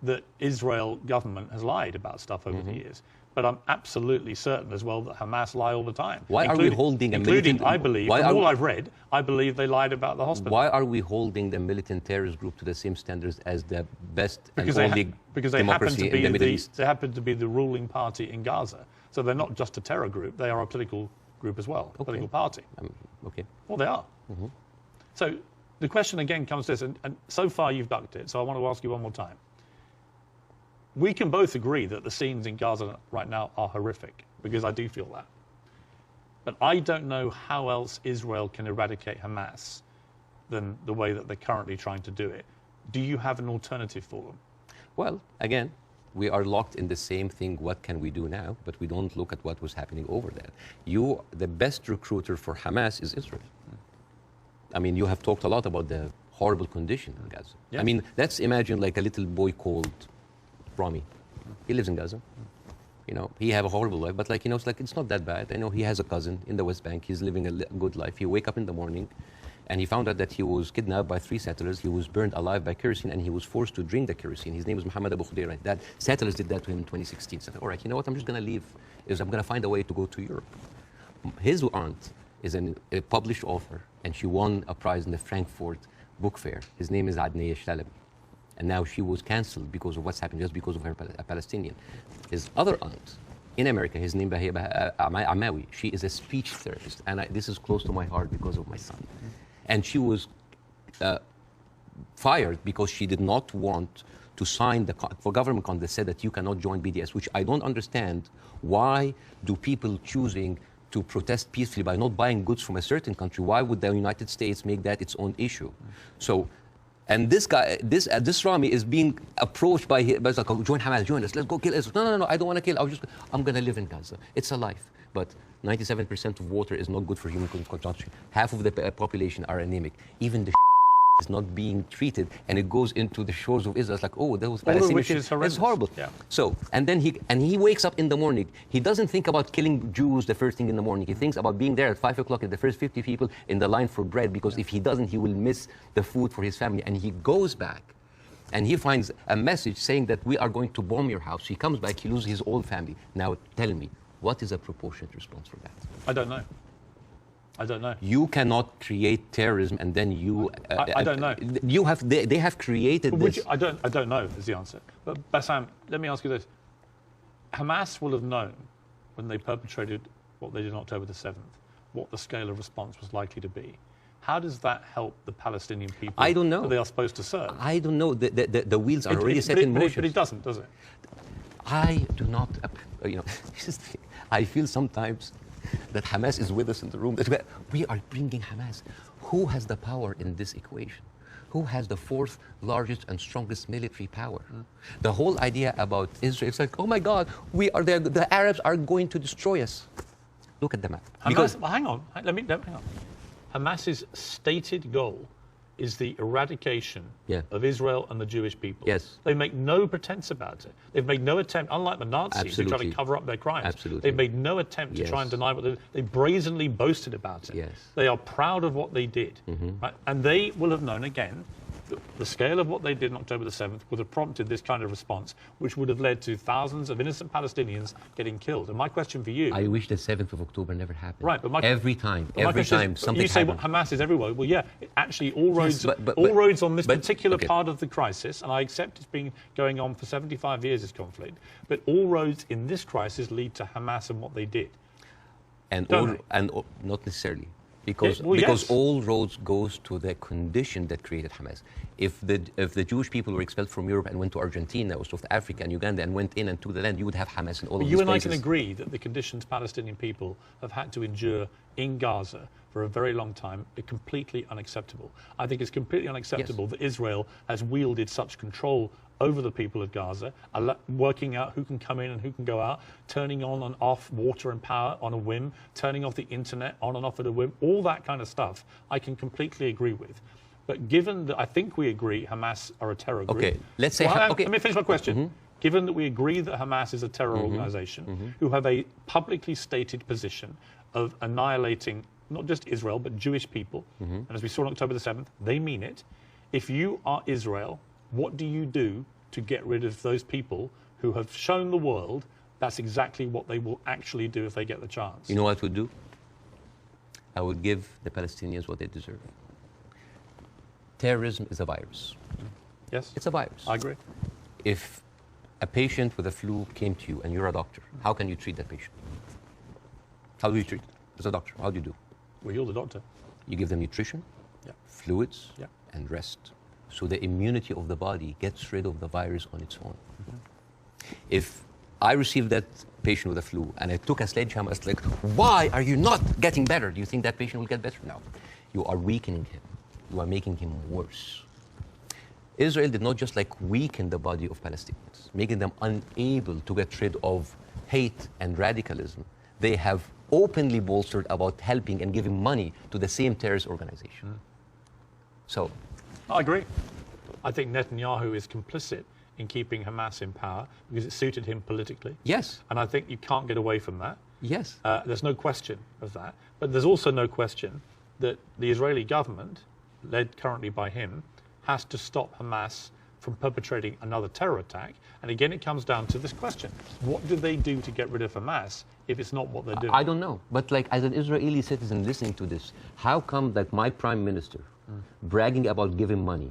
A: that Israel government has lied about stuff over the years. But I'm absolutely certain as well that Hamas lie all the time.
B: Why are we holding a
A: militant... I believe, from all I've read, I believe they lied about the hospital.
B: Why are we holding the militant terrorist group to the same standards as the best and only democracy in the Middle East?
A: They happen to be the ruling party in Gaza. So they're not just a terror group, they are a political group as well, a political party.
B: Okay.
A: Well, they are. So the question again comes to this, and so far you've ducked it, so I want to ask you one more time. We can both agree that the scenes in Gaza right now are horrific, because I do feel that. But I don't know how else Israel can eradicate Hamas than the way that they're currently trying to do it. Do you have an alternative for them?
B: Well, again, we are locked in the same thing, what can we do now? But we don't look at what was happening over there. The best recruiter for Hamas is Israel. I mean, you have talked a lot about the horrible condition in Gaza. Yeah. I mean, let's imagine like a little boy called Rami. He lives in Gaza. You know, he have a horrible life, but like, you know, it's not that bad. I know he has a cousin in the West Bank. He's living a good life. He wake up in the morning and he found out that he was kidnapped by 3 settlers. He was burned alive by kerosene and he was forced to drink the kerosene. His name is Muhammad Abu Khudaira. That settlers did that to him in 2016. So, all right, you know what? I'm just going to leave. I'm going to find a way to go to Europe. His aunt is a published author and she won a prize in the Frankfurt Book Fair. His name is Adnaya Shalabi. And now she was cancelled because of what's happened, just because of her a Palestinian. His other aunt in America, his name is Amawi. She is a speech therapist, and this is close to my heart because of my son. And she was fired because she did not want to sign the government contract that said that you cannot join BDS, which I don't understand. Why do people choosing to protest peacefully by not buying goods from a certain country? Why would the United States make that its own issue? So. And this guy, this Rami is being approached by like, join Hamas, join us, let's go kill Israel. No, I don't want to kill. I'm going to live in Gaza. It's a life. But 97% of water is not good for human consumption. Half of the population are anemic. Even the is not being treated, and it goes into the shores of Israel. It's like, oh, that was Palestinian. It's horrible. Yeah. So, and then he wakes up in the morning. He doesn't think about killing Jews the first thing in the morning. He thinks about being there at 5 o'clock at the first 50 people in the line for bread, because if he doesn't, he will miss the food for his family. And he goes back, and he finds a message saying that we are going to bomb your house. He comes back, he loses his whole family. Now, tell me, what is a proportionate response for that?
A: I don't know. I don't know.
B: You cannot create terrorism and then you...
A: I don't know.
B: They have created this.
A: I don't know is the answer. But Bassem, let me ask you this. Hamas will have known when they perpetrated what they did on October the 7th, what the scale of response was likely to be. How does that help the Palestinian people
B: I don't know.
A: that they are supposed to serve?
B: I don't know. The wheels are already set in motion.
A: But it doesn't, does it?
B: I do not, you know, I feel sometimes that Hamas is with us in the room, that we are bringing Hamas. Who has the power in this equation? Who has the 4th largest and strongest military power? The whole idea about Israel, it's like, oh my God, the Arabs are going to destroy us. Look at the map.
A: Hang on. Hang on. Hamas's stated goal is the eradication of Israel and the Jewish people.
B: Yes.
A: They make no pretense about it. They've made no attempt, unlike the Nazis who try to cover up their crimes.
B: Absolutely.
A: They've made no attempt to try and deny what they brazenly boasted about it.
B: Yes.
A: They are proud of what they did. Right? And they will have known, again, the scale of what they did on October the 7th would have prompted this kind of response, which would have led to thousands of innocent Palestinians getting killed. And my question for you...
B: I wish the 7th of October never happened.
A: Right, but
B: every time something happens.
A: You say Hamas is everywhere. Well, yeah, actually all roads roads on this particular part of the crisis, and I accept it's been going on for 75 years, this conflict, but all roads in this crisis lead to Hamas and what they did.
B: And not necessarily. Because all roads goes to the condition that created Hamas. If the Jewish people were expelled from Europe and went to Argentina or South Africa and Uganda and went in and took the land, you would have Hamas in all of these places.
A: You and I can agree that the conditions Palestinian people have had to endure in Gaza for a very long time are completely unacceptable. I think it's completely unacceptable that Israel has wielded such control over the people of Gaza, working out who can come in and who can go out, turning on and off water and power on a whim, turning off the internet on and off at a whim, all that kind of stuff I can completely agree with. But given that I think we agree Hamas are a terror group...
B: Okay, let's say...
A: Let me finish my question. Given that we agree that Hamas is a terror organization who have a publicly stated position of annihilating not just Israel, but Jewish people, and as we saw on October the 7th, they mean it. If you are Israel, what do you do to get rid of those people who have shown the world that's exactly what they will actually do if they get the chance?
B: You know what I would do? I would give the Palestinians what they deserve. Terrorism is a virus.
A: Yes?
B: It's a virus.
A: I agree.
B: If a patient with a flu came to you and you're a doctor, how can you treat that patient? How do you treat it? As a doctor, how do you do?
A: Well, you're the doctor.
B: You give them nutrition, fluids, and rest. So the immunity of the body gets rid of the virus on its own. If I received that patient with a flu and I took a sledgehammer, it's like, why are you not getting better? Do you think that patient will get better? No. You are weakening him. You are making him worse. Israel did not just weaken the body of Palestinians, making them unable to get rid of hate and radicalism. They have openly bolstered about helping and giving money to the same terrorist organization. So,
A: I agree. I think Netanyahu is complicit in keeping Hamas in power because it suited him politically.
B: Yes.
A: And I think you can't get away from that.
B: Yes.
A: There's no question of that. But there's also no question that the Israeli government, led currently by him, has to stop Hamas from perpetrating another terror attack. And again, it comes down to this question. What do they do to get rid of Hamas if it's not what they're doing?
B: I don't know. But as an Israeli citizen listening to this, how come that my prime minister bragging about giving money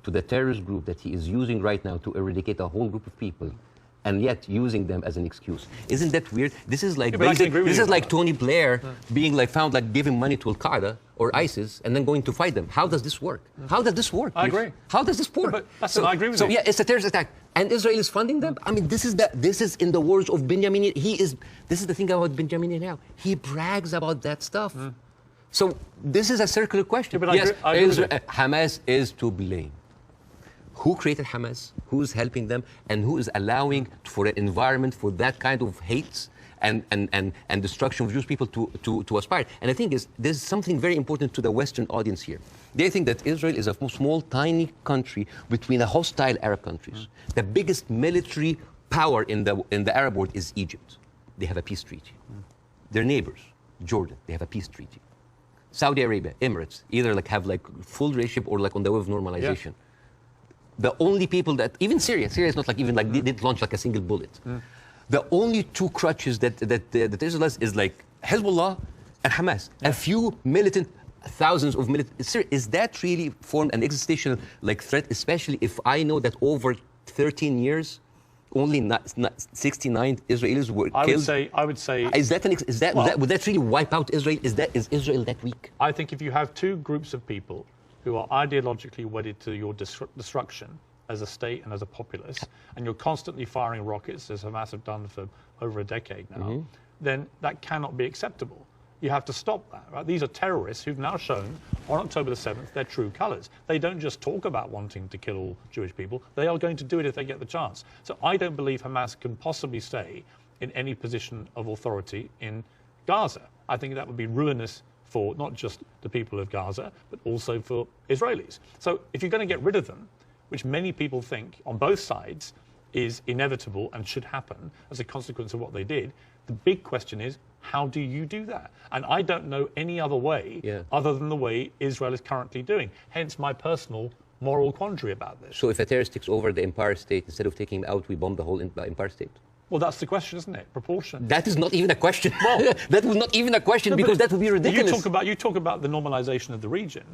B: to the terrorist group that he is using right now to eradicate a whole group of people, and yet using them as an excuse? Isn't that weird? This is like Tony Blair being found giving money to Al-Qaeda or ISIS and then going to fight them. How does this work? How does this work?
A: I agree.
B: How does this work?
A: I agree with you.
B: So yeah, it's a terrorist attack, and Israel is funding them. I mean, this is in the words of Benjamin. This is the thing about Benjamin now. He brags about that stuff. So this is a circular question.
A: Yeah,
B: yes,
A: I agree
B: Hamas is to blame. Who created Hamas? Who is helping them? And who is allowing for an environment for that kind of hate and destruction of Jewish people to aspire? And I think there's something very important to the Western audience here. They think that Israel is a small, tiny country between the hostile Arab countries. The biggest military power in the Arab world is Egypt. They have a peace treaty. Their neighbors, Jordan, they have a peace treaty. Saudi Arabia, Emirates, either have full relationship or on the way of normalization. Yeah. The only people that, even Syria is not they didn't launch a single bullet. The only two crutches that Israel has is Hezbollah and Hamas. A few militant, thousands of militant. Is that really formed an existential threat, especially if I know that over 13 years, only 69 Israelis were killed?
A: I would say.
B: Would that really wipe out Israel? Is Israel that weak?
A: I think if you have two groups of people who are ideologically wedded to your destruction as a state and as a populace, and you're constantly firing rockets, as Hamas have done for over a decade now, then that cannot be acceptable. You have to stop that, right? These are terrorists who've now shown on October the 7th their true colours. They don't just talk about wanting to kill all Jewish people. They are going to do it if they get the chance. So I don't believe Hamas can possibly stay in any position of authority in Gaza. I think that would be ruinous for not just the people of Gaza, but also for Israelis. So if you're going to get rid of them, which many people think on both sides is inevitable and should happen as a consequence of what they did, the big question is, how do you do that? And I don't know any other way other than the way Israel is currently doing. Hence my personal moral quandary about this.
B: So if a terrorist takes over the Empire State, instead of taking him out, we bomb the whole Empire State?
A: Well, that's the question, isn't it? Proportion.
B: That is not even a question. Well, that was not even a question because that would be ridiculous.
A: You talk about the normalization of the region.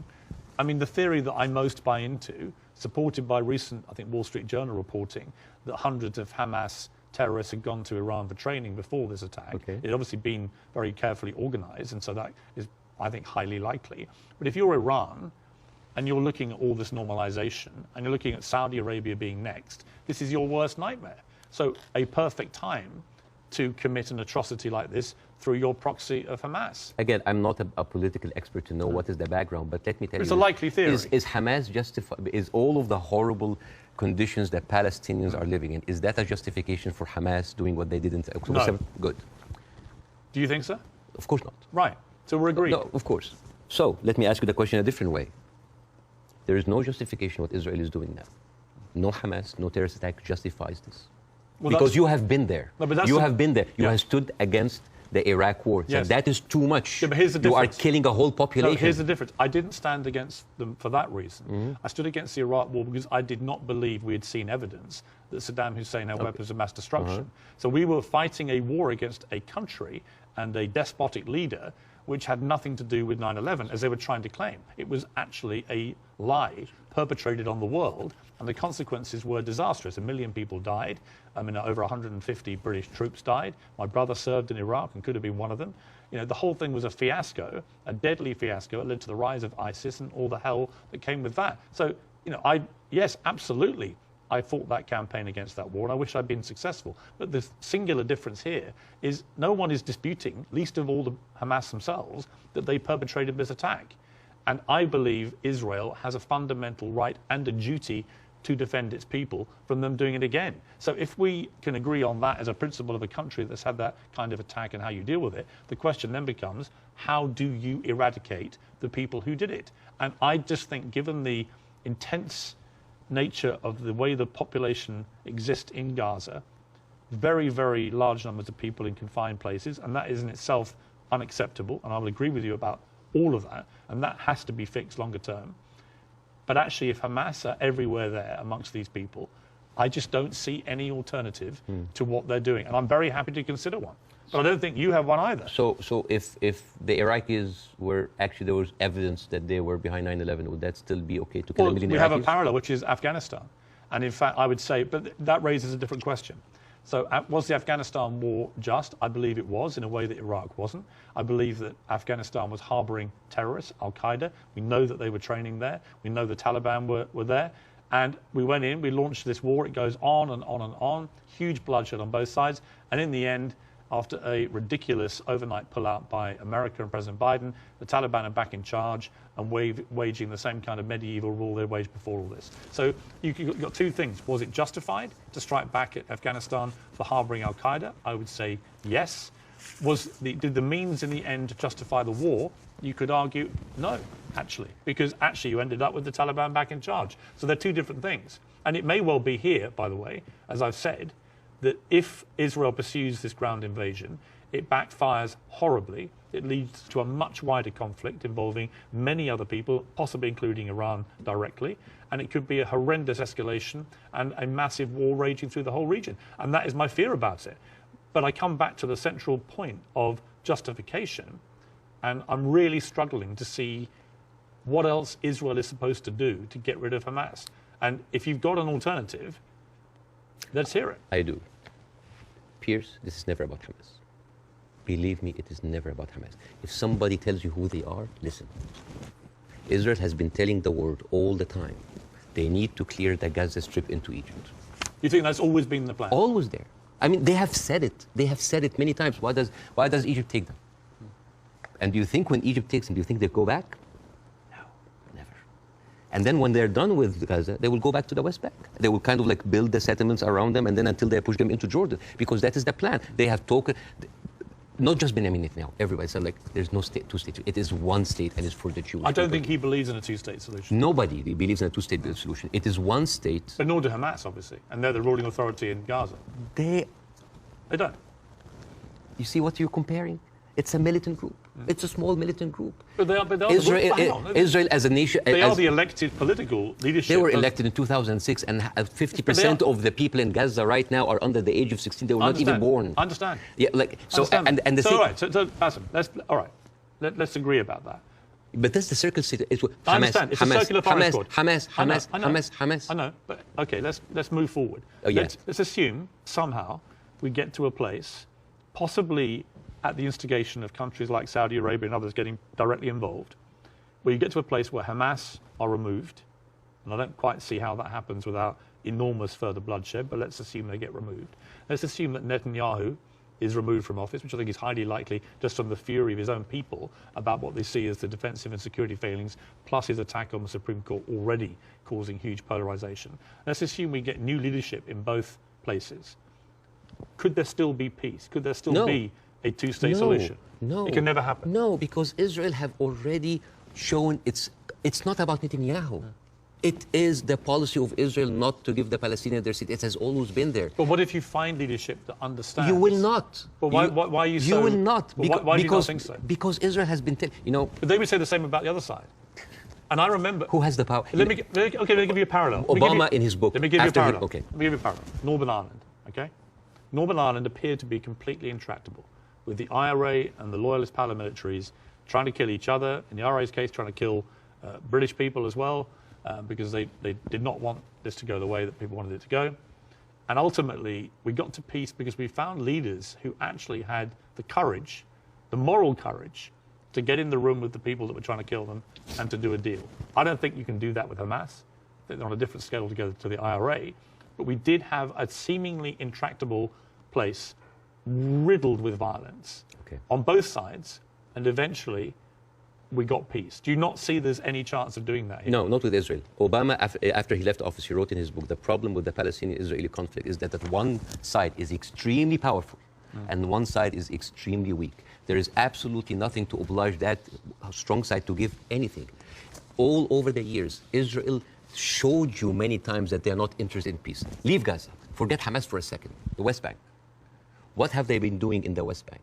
A: I mean, the theory that I most buy into, supported by recent, I think, Wall Street Journal reporting that hundreds of Hamas terrorists had gone to Iran for training before this attack. Okay. It had obviously been very carefully organized, and so that is, I think, highly likely. But if you're Iran and you're looking at all this normalization and you're looking at Saudi Arabia being next, this is your worst nightmare. So a perfect time to commit an atrocity like this through your proxy of Hamas.
B: Again, I'm not a political expert to know what is the background, but let me tell you.
A: It's a likely theory.
B: Is Hamas justified? Is all of the horrible conditions that Palestinians are living in, is that a justification for Hamas doing what they did in October 7th? Good.
A: Do you think so?
B: Of course not.
A: Right. So we're agreed.
B: No, of course. So let me ask you the question a different way. There is no justification what Israel is doing now. No Hamas, no terrorist attack justifies this. Well, because you have been there. No, you have been there. You have stood against the Iraq war. Yes. So that is too much.
A: Yeah, but here's the
B: you
A: difference.
B: are killing a whole population.
A: No, here's the difference. I didn't stand against them for that reason. I stood against the Iraq war because I did not believe we had seen evidence that Saddam Hussein had weapons of mass destruction. So we were fighting a war against a country and a despotic leader which had nothing to do with 9/11, as they were trying to claim. It was actually a lie perpetrated on the world, and the consequences were disastrous. 1 million people died. I mean, over 150 British troops died. My brother served in Iraq and could have been one of them. You know, the whole thing was a fiasco, a deadly fiasco. It led to the rise of ISIS and all the hell that came with that. So, you know, yes, absolutely, I fought that campaign against that war, and I wish I'd been successful. But the singular difference here is no one is disputing, least of all the Hamas themselves, that they perpetrated this attack. And I believe Israel has a fundamental right and a duty to defend its people from them doing it again. So if we can agree on that as a principle of a country that's had that kind of attack and how you deal with it, the question then becomes, how do you eradicate the people who did it? And I just think, given the intense nature of the way the population exists in Gaza, very, very large numbers of people in confined places, and that is in itself unacceptable, and I will agree with you about all of that, and that has to be fixed longer term. But actually, if Hamas are everywhere there amongst these people, I just don't see any alternative to what they're doing, and I'm very happy to consider one. But I don't think you have one either.
B: So if the Iraqis were actually, there was evidence that they were behind 9/11, would that still be okay to kill a million Iraqis?
A: We have a parallel, which is Afghanistan. And in fact, I would say, but that raises a different question. So was the Afghanistan war just? I believe it was, in a way that Iraq wasn't. I believe that Afghanistan was harboring terrorists, Al-Qaeda. We know that they were training there. We know the Taliban were there. And we went in, we launched this war. It goes on and on and on. Huge bloodshed on both sides. And in the end, after a ridiculous overnight pullout by America and President Biden, the Taliban are back in charge and waging the same kind of medieval rule they waged before all this. So you've got two things. Was it justified to strike back at Afghanistan for harboring al-Qaeda? I would say yes. Did the means in the end justify the war? You could argue no, actually, because actually you ended up with the Taliban back in charge. So they're two different things. And it may well be here, by the way, as I've said, that if Israel pursues this ground invasion, it backfires horribly. It leads to a much wider conflict involving many other people, possibly including Iran directly, and it could be a horrendous escalation and a massive war raging through the whole region. And that is my fear about it. But I come back to the central point of justification, and I'm really struggling to see what else Israel is supposed to do to get rid of Hamas. And if you've got an alternative, let's hear it.
B: I do. Piers, this is never about Hamas. Believe me, it is never about Hamas. If somebody tells you who they are, listen. Israel has been telling the world all the time, they need to clear the Gaza Strip into Egypt.
A: You think that's always been the plan?
B: Always there. I mean, they have said it. They have said it many times. Why does Egypt take them? And do you think when Egypt takes them, do you think they go back? No, never. And then when they're done with Gaza, they will go back to the West Bank. They will kind of like build the settlements around them, and then until they push them into Jordan, because that is the plan. They have talked, not just Benjamin Netanyahu, everybody said like there's no state, two states. It is one state, and it's for the Jewish
A: I don't
B: people.
A: think he believes in a two-state solution.
B: Nobody believes in a two-state solution. It is one state.
A: But nor do Hamas, obviously, and they're the ruling authority in Gaza. They don't.
B: You see what you're comparing? It's a militant group. It's a small militant group.
A: But they are
B: Israel as a nation.
A: They are the elected political leadership.
B: They were elected in 2006, and 50% of the people in Gaza right now are under the age of 16. They were not even born.
A: I understand.
B: Yeah, like so. And the
A: thing. All right. So Bassem, let's agree about that.
B: But that's the circle state.
A: I understand. It's a circular firing squad.
B: Hamas.
A: I know. But okay, let's move forward.
B: Oh, yes.
A: Let's assume somehow we get to a place, possibly at the instigation of countries like Saudi Arabia and others getting directly involved, where you get to a place where Hamas are removed, and I don't quite see how that happens without enormous further bloodshed, but let's assume they get removed. Let's assume that Netanyahu is removed from office, which I think is highly likely just from the fury of his own people about what they see as the defensive and security failings, plus his attack on the Supreme Court already causing huge polarization. Let's assume we get new leadership in both places. Could there still be peace? Could there still be a two-state solution?
B: No.
A: It can never happen.
B: No, because Israel have already shown it's not about Netanyahu. It is the policy of Israel not to give the Palestinians their seat. It has always been there.
A: But what if you find leadership that understands?
B: You will not.
A: But why are you so...
B: You will not.
A: Why do you not think so?
B: Because Israel has been...
A: But they would say the same about the other side. And I remember...
B: Who has the power?
A: Let me give you a parallel.
B: Obama in his book...
A: Let me give you a parallel. Let me give you a parallel. Northern Ireland, okay? Northern Ireland appeared to be completely intractable, with the IRA and the loyalist paramilitaries trying to kill each other. In the IRA's case, trying to kill British people as well, because they did not want this to go the way that people wanted it to go. And ultimately, we got to peace because we found leaders who actually had the courage, the moral courage, to get in the room with the people that were trying to kill them and to do a deal. I don't think you can do that with Hamas. They're on a different scale altogether to the IRA. But we did have a seemingly intractable place riddled with violence on both sides, and eventually we got peace. Do you not see there's any chance of doing that here?
B: No, not with Israel. Obama, after he left office, he wrote in his book, the problem with the Palestinian-Israeli conflict is that one side is extremely powerful and one side is extremely weak. There is absolutely nothing to oblige that strong side to give anything. All over the years, Israel showed you many times that they are not interested in peace. Leave Gaza. Forget Hamas for a second. The West Bank. What have they been doing in the West Bank?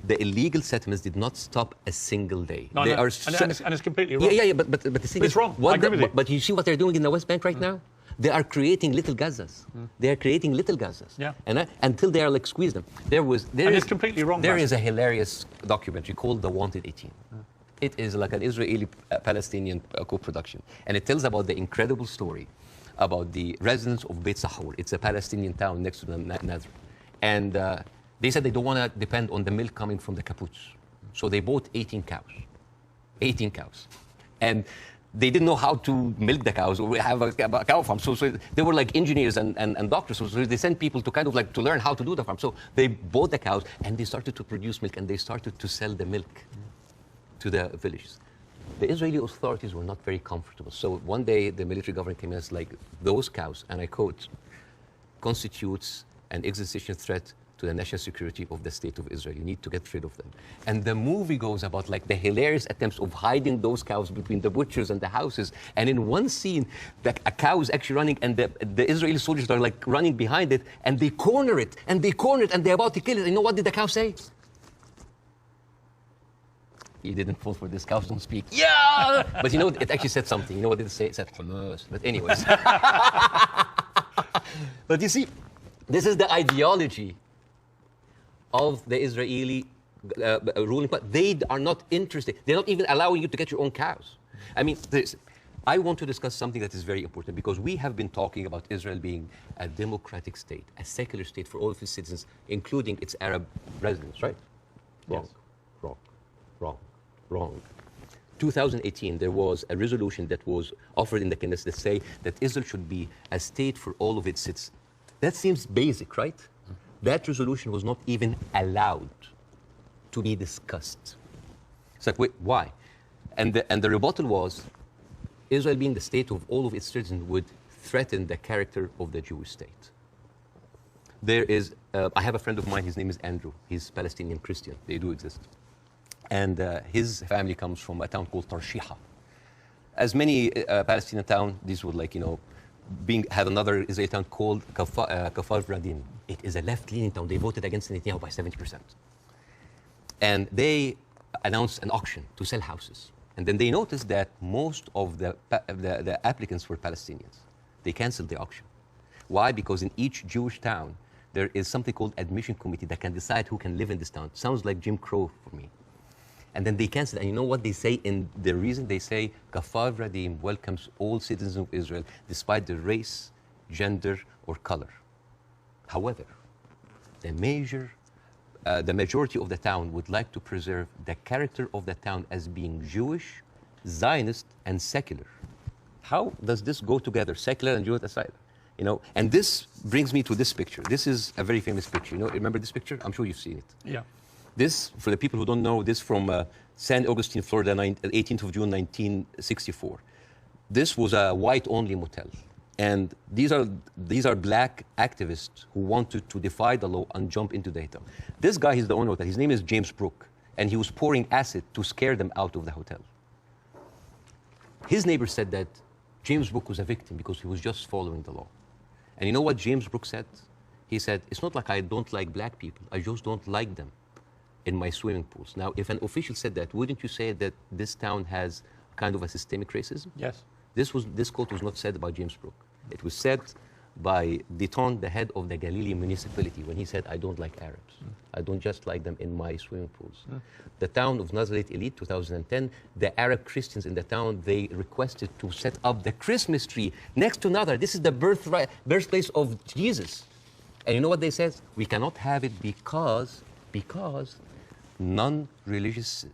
B: The illegal settlements did not stop a single day.
A: No, and it's completely wrong.
B: Yeah, but the thing is...
A: It's wrong. I agree with you.
B: But you see what they're doing in the West Bank right now? They are creating little Gazas. They are creating little Gazas.
A: Yeah.
B: And until they are like squeeze them.
A: It's completely wrong.
B: There is a hilarious documentary called The Wanted 18. It is like an Israeli-Palestinian co-production. And it tells about the incredible story about the residents of Beit Sahur. It's a Palestinian town next to the Nazareth. And they said they don't want to depend on the milk coming from the kibbutz. So they bought 18 cows. 18 cows. And they didn't know how to milk the cows or have a cow farm. So they were like engineers and doctors. So they sent people to kind of like to learn how to do the farm. So they bought the cows and they started to produce milk and they started to sell the milk to the villages. The Israeli authorities were not very comfortable. So one day the military government came in and was like, those cows, and I quote, constitutes an existential threat to the national security of the state of Israel. You need to get rid of them. And the movie goes about like the hilarious attempts of hiding those cows between the butchers and the houses. And in one scene, a cow is actually running and the Israeli soldiers are like running behind it and they corner it and they corner it and they're about to kill it. And you know what did the cow say? He didn't fall for this. Cows don't speak. Yeah! But you know, it actually said something. You know what did it say? It said Hamas. But anyways. But you see, this is the ideology of the Israeli ruling party. They are not interested. They're not even allowing you to get your own cows. I mean, I want to discuss something that is very important because we have been talking about Israel being a democratic state, a secular state for all of its citizens, including its Arab residents, right? Wrong, yes. Wrong. 2018, there was a resolution that was offered in the Knesset that say that Israel should be a state for all of its citizens. That seems basic, right? That resolution was not even allowed to be discussed. It's like, wait, why? And the rebuttal was, Israel being the state of all of its citizens would threaten the character of the Jewish state. There is, I have a friend of mine, his name is Andrew. He's Palestinian Christian. They do exist. And his family comes from a town called Tarshiha. As many Palestinian towns, these would like, you know, had another Israeli town called Kafar Vradim. It is a left-leaning town. They voted against Netanyahu by 70%. And they announced an auction to sell houses. And then they noticed that most of the applicants were Palestinians. They canceled the auction. Why? Because in each Jewish town, there is something called admission committee that can decide who can live in this town. Sounds like Jim Crow for me. And then they canceled. And you know what they say in the reason? They say, Kafar Vradim welcomes all citizens of Israel, despite their race, gender, or color. However, the majority of the town would like to preserve the character of the town as being Jewish, Zionist, and secular. How does this go together, secular and Jewish aside? You know, and this brings me to this picture. This is a very famous picture. You know, remember this picture? I'm sure you've seen it.
A: Yeah.
B: This, for the people who don't know, this from San Augustine, Florida, 18th of June, 1964. This was a white-only motel. And these are black activists who wanted to defy the law and jump into the hotel. This guy is the owner of that. His name is James Brooke, and he was pouring acid to scare them out of the hotel. His neighbor said that James Brooke was a victim because he was just following the law. And you know what James Brooke said? He said, it's not like I don't like black people. I just don't like them in my swimming pools. Now, if an official said that, wouldn't you say that this town has kind of a systemic racism?
A: Yes.
B: This quote was not said by James Brooke. It was said by Deton, the head of the Galilee municipality, when he said, I don't like Arabs. I don't just like them in my swimming pools. The town of Nazareth Elite, 2010, the Arab Christians in the town, they requested to set up the Christmas tree next to another. This is the birthplace of Jesus. And you know what they said? We cannot have it because non-Jewish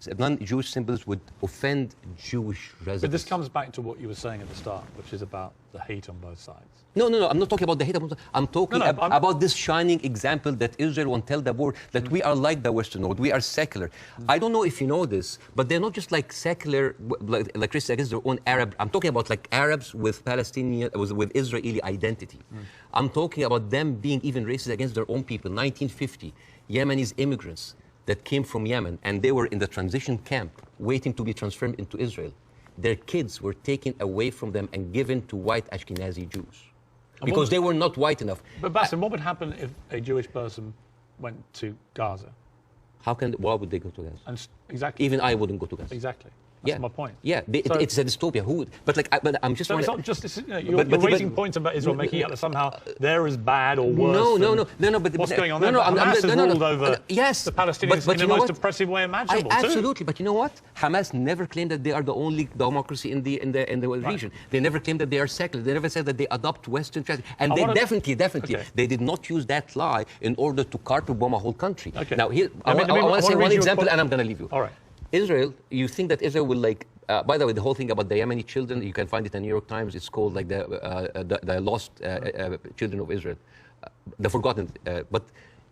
B: symbols would offend Jewish residents.
A: But this comes back to what you were saying at the start, which is about the hate on both sides.
B: No, I'm not talking about the hate. I'm talking about this shining example that Israel won't tell the world that we are like the Western world. We are secular. I don't know if you know this, but they're not just like secular, like Christians against their own Arab. I'm talking about like Arabs with Palestinian, with Israeli identity. I'm talking about them being even racist against their own people. 1950, Yemenis immigrants that came from Yemen, and they were in the transition camp waiting to be transferred into Israel. Their kids were taken away from them and given to white Ashkenazi Jews because they were not white enough.
A: But Bassem, what would happen if a Jewish person went to Gaza?
B: Why would they go to Gaza?
A: And exactly.
B: Even I wouldn't go to Gaza.
A: Exactly. That's my point.
B: Yeah, it's a dystopia. But I'm just.
A: So it's not just you're raising points about Israel, making it that somehow they're as bad or worse.
B: No. But
A: what's going on there? Hamas has ruled over
B: yes,
A: the Palestinians in the most oppressive way imaginable.
B: Absolutely, but you know what? Hamas never claimed that they are the only democracy in the region. They never claimed that they are secular. They never said that they adopt Western tradition. And they definitely, they did not use that lie in order to carpet bomb a whole country.
A: Okay.
B: Now here, I want to say one example, and I'm going to leave you.
A: All right.
B: Israel, you think that Israel will by the way, the whole thing about the Yemeni children, you can find it in the New York Times. It's called like the lost children of Israel, the forgotten. But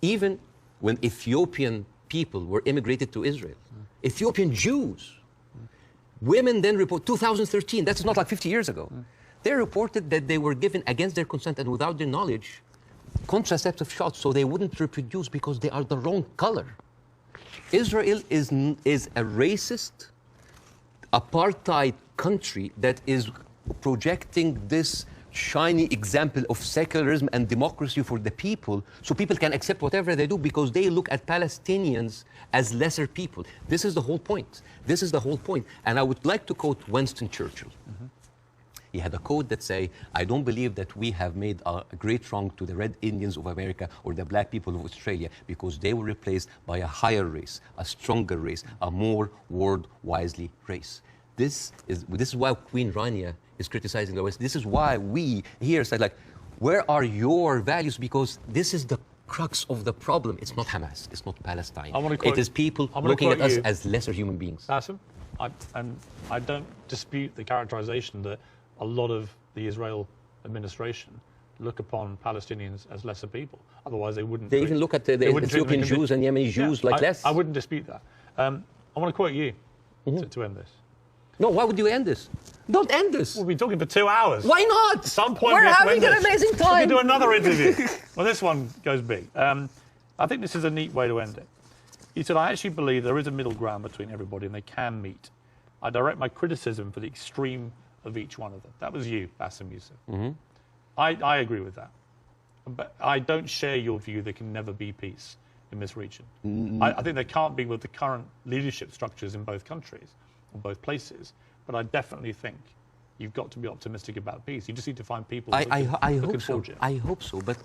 B: even when Ethiopian people were immigrated to Israel, Ethiopian Jews, women then report 2013. That's not like 50 years ago. They reported that they were given against their consent and without their knowledge contraceptive shots so they wouldn't reproduce because they are the wrong color. Israel is a racist, apartheid country that is projecting this shiny example of secularism and democracy for the people so people can accept whatever they do because they look at Palestinians as lesser people. This is the whole point. This is the whole point. And I would like to quote Winston Churchill. He had a quote that say, I don't believe that we have made a great wrong to the Red Indians of America or the black people of Australia because they were replaced by a higher race, a stronger race, a more world-wisely race. This is why Queen Rania is criticizing the West. This is why we here say, like, where are your values? Because this is the crux of the problem. It's not Hamas. It's not Palestine. It is people looking at us as lesser human beings.
A: Bassem, I don't dispute the characterization that a lot of the Israel administration look upon Palestinians as lesser people. Otherwise, they wouldn't.
B: They even look at the Ethiopian Jews and Yemeni Jews like less.
A: I wouldn't dispute that. I want to quote you to end this.
B: No, why would you end this? Don't end this.
A: We'll be talking for 2 hours.
B: Why not?
A: At some point,
B: we're having an amazing time.
A: We can do another interview. Well, this one goes big. I think this is a neat way to end it. He said, I actually believe there is a middle ground between everybody and they can meet. I direct my criticism for the extreme of each one of them. That was you, Bassem Youssef. I agree with that. But I don't share your view there can never be peace in this region. I think there can't be with the current leadership structures in both countries, or both places. But I definitely think you've got to be optimistic about peace. You just need to find people
B: I
A: looking
B: hope so.
A: forward to it.
B: I hope so. But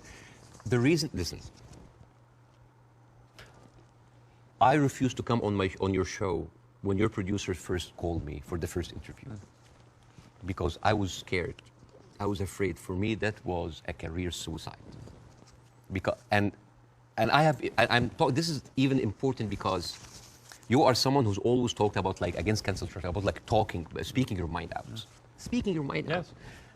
B: the reason, listen, I refused to come on your show when your producer first called me for the first interview. Because I was scared. I was afraid. For me, that was a career suicide. Because this is even important because you are someone who's always talked about like against cancel culture, about like speaking your mind out. Speaking your mind out.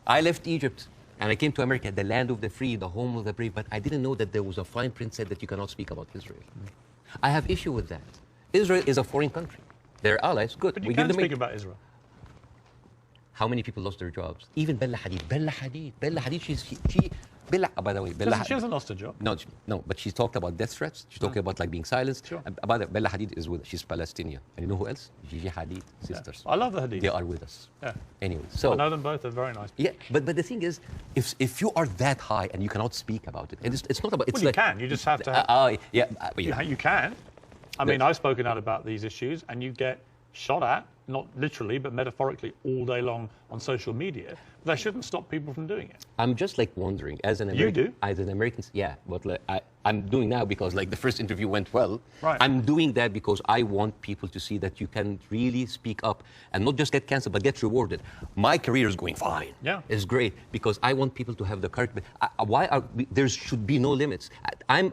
B: I left Egypt And I came to America, the land of the free, the home of the brave, but I didn't know that there was a fine print said that you cannot speak about Israel. I have issue with that. Israel is a foreign country. They're allies, good.
A: But you can speak about Israel.
B: How many people lost their jobs? Even Bella Hadid. Bella Hadid, Bella, by the way, Bella
A: She hasn't lost her job.
B: No, but she talked about death threats. She's talking about like being silenced.
A: Sure.
B: By the way, Bella Hadid is with us. She's Palestinian. And you know who else? Gigi Hadid, sisters.
A: I love the Hadid.
B: They are with us.
A: Yeah.
B: Anyway, so
A: I know them both. They're very nice people.
B: yeah, but the thing is, if you are that high and you cannot speak about it, and it's not about it's
A: Well,
B: like
A: you can. You just have to.
B: Yeah.
A: You can. I mean, I've spoken out about these issues, and you get shot at, not literally, but metaphorically, all day long on social media. But that shouldn't stop people from doing it.
B: I'm just like wondering, as an American,
A: You do?
B: as an American, yeah. But like, I'm doing now because like the first interview went well.
A: Right.
B: I'm doing that because I want people to see that you can really speak up and not just get canceled, but get rewarded. My career is going fine.
A: Yeah,
B: it's great because I want people to have the courage. There should be no limits. I'm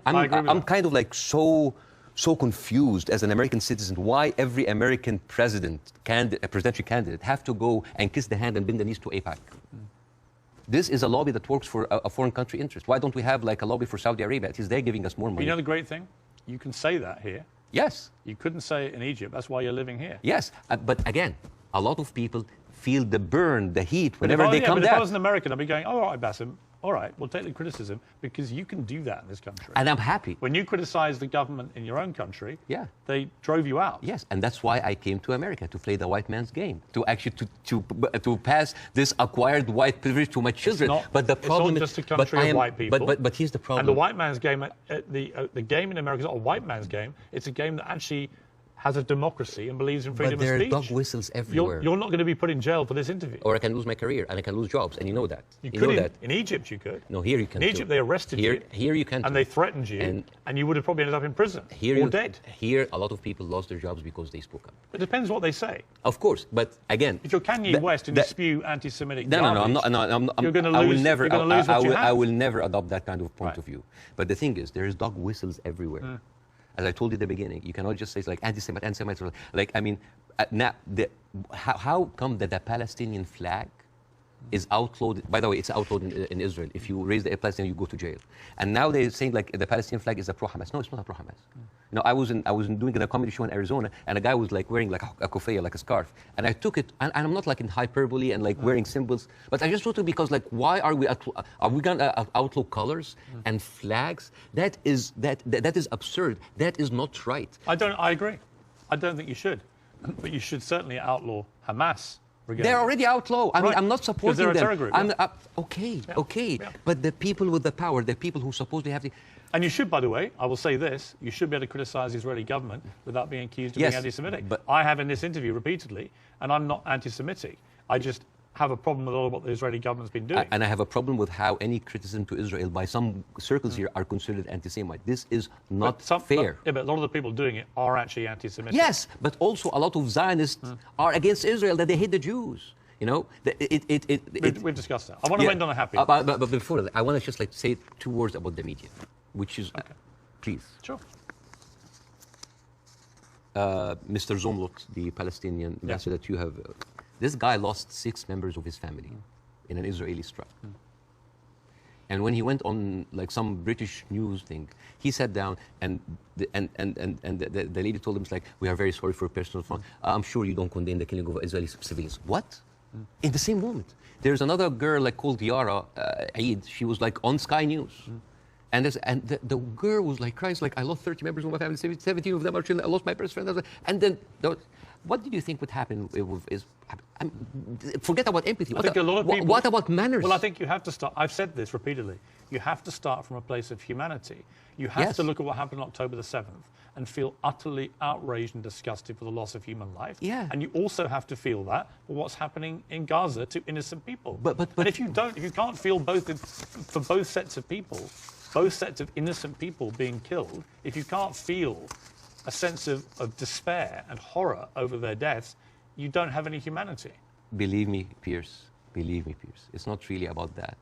B: kind of like so confused as an American citizen why every American presidential candidate have to go and kiss the hand and bend the knees to AIPAC. This is a lobby that works for a foreign country interest. Why don't we have like a lobby for Saudi Arabia? At least they're giving us more money.
A: You know the great thing? You can say that here.
B: Yes.
A: You couldn't say it in Egypt. That's why you're living here.
B: Yes, but again, a lot of people feel the burn, the heat whenever they come down.
A: If I was an American, I'd be going, all right, Bassem, all right, we'll take the criticism because you can do that in this country.
B: And I'm happy.
A: When you criticize the government in your own country,
B: yeah,
A: they drove you out.
B: Yes, and that's why I came to America, to play the white man's game, to actually to pass this acquired white privilege to my children. But the problem
A: it's not just a country of white people.
B: But here's the problem.
A: And the white man's game, the game in America is not a white man's game. It's a game that actually has a democracy and believes in freedom of speech.
B: But there are dog whistles everywhere.
A: You're not going to be put in jail for this interview.
B: Or I can lose my career and I can lose jobs, and you know that.
A: You could in Egypt, you could.
B: No, here you can.
A: In Egypt, they arrested you.
B: Here you can.
A: And they threatened you, and you would have probably ended up in prison or dead.
B: Here, a lot of people lost their jobs because they spoke up.
A: It depends what they say.
B: Of course, but again,
A: if you're Kanye West and you spew anti-Semitic
B: garbage, I'm not.
A: You're going to lose.
B: I will never adopt that kind of point of view. But the thing is, there is dog whistles everywhere. As I told you at the beginning, you cannot just say it's like anti-Semites. Like, I mean, now, how come that the Palestinian flag is outlawed? By the way, it's outlawed in Israel. If you raise the Palestinian, you go to jail. And now they're saying like the Palestinian flag is a pro-Hamas. No, it's not a pro-Hamas. You know, I was doing a comedy show in Arizona, and a guy was like wearing like a kufaya, like a scarf, and I took it, and I'm not like in hyperbole and like wearing symbols, but I just thought it because like, why are we going to outlaw colors and flags? That is absurd. That is not right.
A: I agree. I don't think you should, but you should certainly outlaw Hamas.
B: They're already outlawed. I mean, I'm not supporting them.
A: They're a terror group.
B: Okay. But the people with the power, the people who supposedly have the...
A: And you should, by the way, I will say this, you should be able to criticize the Israeli government without being accused of being anti-Semitic. But I have in this interview repeatedly, and I'm not anti-Semitic. I just have a problem with all of what the Israeli government's been doing.
B: And I have a problem with how any criticism to Israel by some circles here are considered anti-Semite. This is not fair.
A: But a lot of the people doing it are actually anti-Semitic.
B: Yes, but also a lot of Zionists are against Israel, that they hate the Jews. You know,
A: we've discussed that. I want to end on a happy note.
B: But before that, I want to just like say 2 words about the media, which is, please.
A: Sure.
B: Mr. Zomlot, the Palestinian ambassador that you have, this guy lost 6 members of his family in an Israeli strike. And when he went on like some British news thing, he sat down and the lady told him, it's like, we are very sorry for personal fun. I'm sure you don't condemn the killing of Israeli civilians. What? In the same moment, there's another girl like called Yara Eid. She was like on Sky News. And the girl was like crying, like, I lost 30 members of my family, 17 of them are children, I lost my best friend. And then, what did you think would happen? Forget about empathy.
A: I think a lot of people,
B: what about manners?
A: Well, I think you have to start, I've said this repeatedly, you have to start from a place of humanity. You have to look at what happened on October the 7th and feel utterly outraged and disgusted for the loss of human life.
B: Yeah.
A: And you also have to feel that for what's happening in Gaza to innocent people. But if you can't feel for both sets of people, both sets of innocent people being killed, if you can't feel a sense of despair and horror over their deaths, you don't have any humanity.
B: Believe me, Piers, it's not really about that.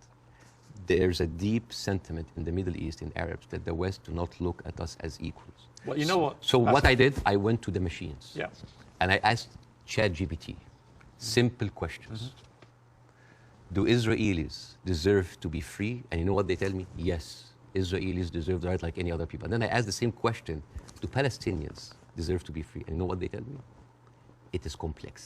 B: There's a deep sentiment in the Middle East, in Arabs, that the West do not look at us as equals.
A: Well, you know what?
B: So what I did, I went to the machines.
A: Yeah.
B: And I asked ChatGPT simple questions. Do Israelis deserve to be free? And you know what they tell me? Yes, Israelis deserve the right like any other people. And then I ask the same question, do Palestinians deserve to be free? And you know what they tell me? It is complex.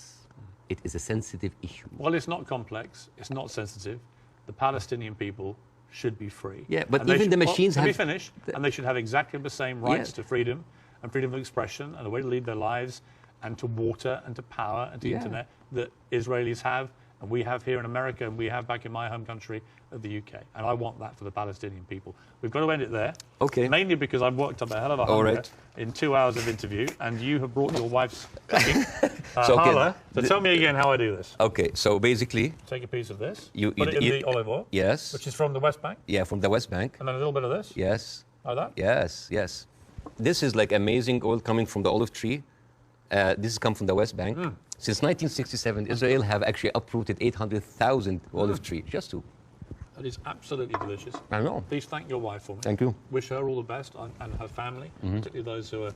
B: It is a sensitive issue.
A: Well, it's not complex. It's not sensitive. The Palestinian people should be free.
B: Yeah, but even the machines have...
A: Let me finish. And they should have exactly the same rights to freedom and freedom of expression and the way to lead their lives and to water and to power and to internet that Israelis have and we have here in America and we have back in my home country of the UK. And I want that for the Palestinian people. We've got to end it there.
B: Okay.
A: Mainly because I've worked up a hell of a hunger in 2 hours of interview and you have brought your wife's cooking. So tell me again how I do this.
B: Okay, so basically...
A: Take a piece of this, put it in the olive oil.
B: Yes.
A: Which is from the West Bank.
B: Yeah, from the West Bank.
A: And then a little bit of this.
B: Yes.
A: Like that?
B: Yes, yes. This is like amazing oil coming from the olive tree. This has come from the West Bank. Since 1967, Israel have actually uprooted 800,000 olive trees, just to...
A: That is absolutely delicious.
B: I know.
A: Please thank your wife for me.
B: Thank you.
A: Wish her all the best and her family, particularly those who are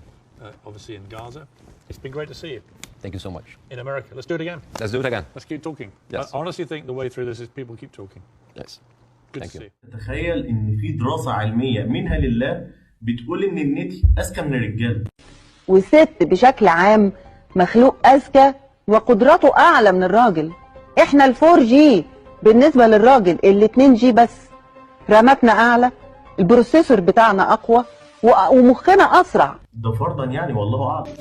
A: obviously in Gaza. It's been great to see you.
B: Thank you so much.
A: In America. Let's do it again.
B: Let's do it again.
A: Let's keep talking.
B: Yes.
A: I honestly think the way through this is people keep talking.
B: Yes.
A: Good
B: Thank
A: to
B: you.
A: see you.
C: تخيل ان في دراسة علمية منها لله بتقول ان النت اذكى من الرجال.
D: والست بشكل عام مخلوق اذكى وقدراته اعلى من الراجل. احنا الفور جي بالنسبه للراجل الاتنين جي بس. راماتنا اعلى، البروسيسور بتاعنا اقوى ومخنا اسرع.
C: ده فرضا يعني والله اعلم.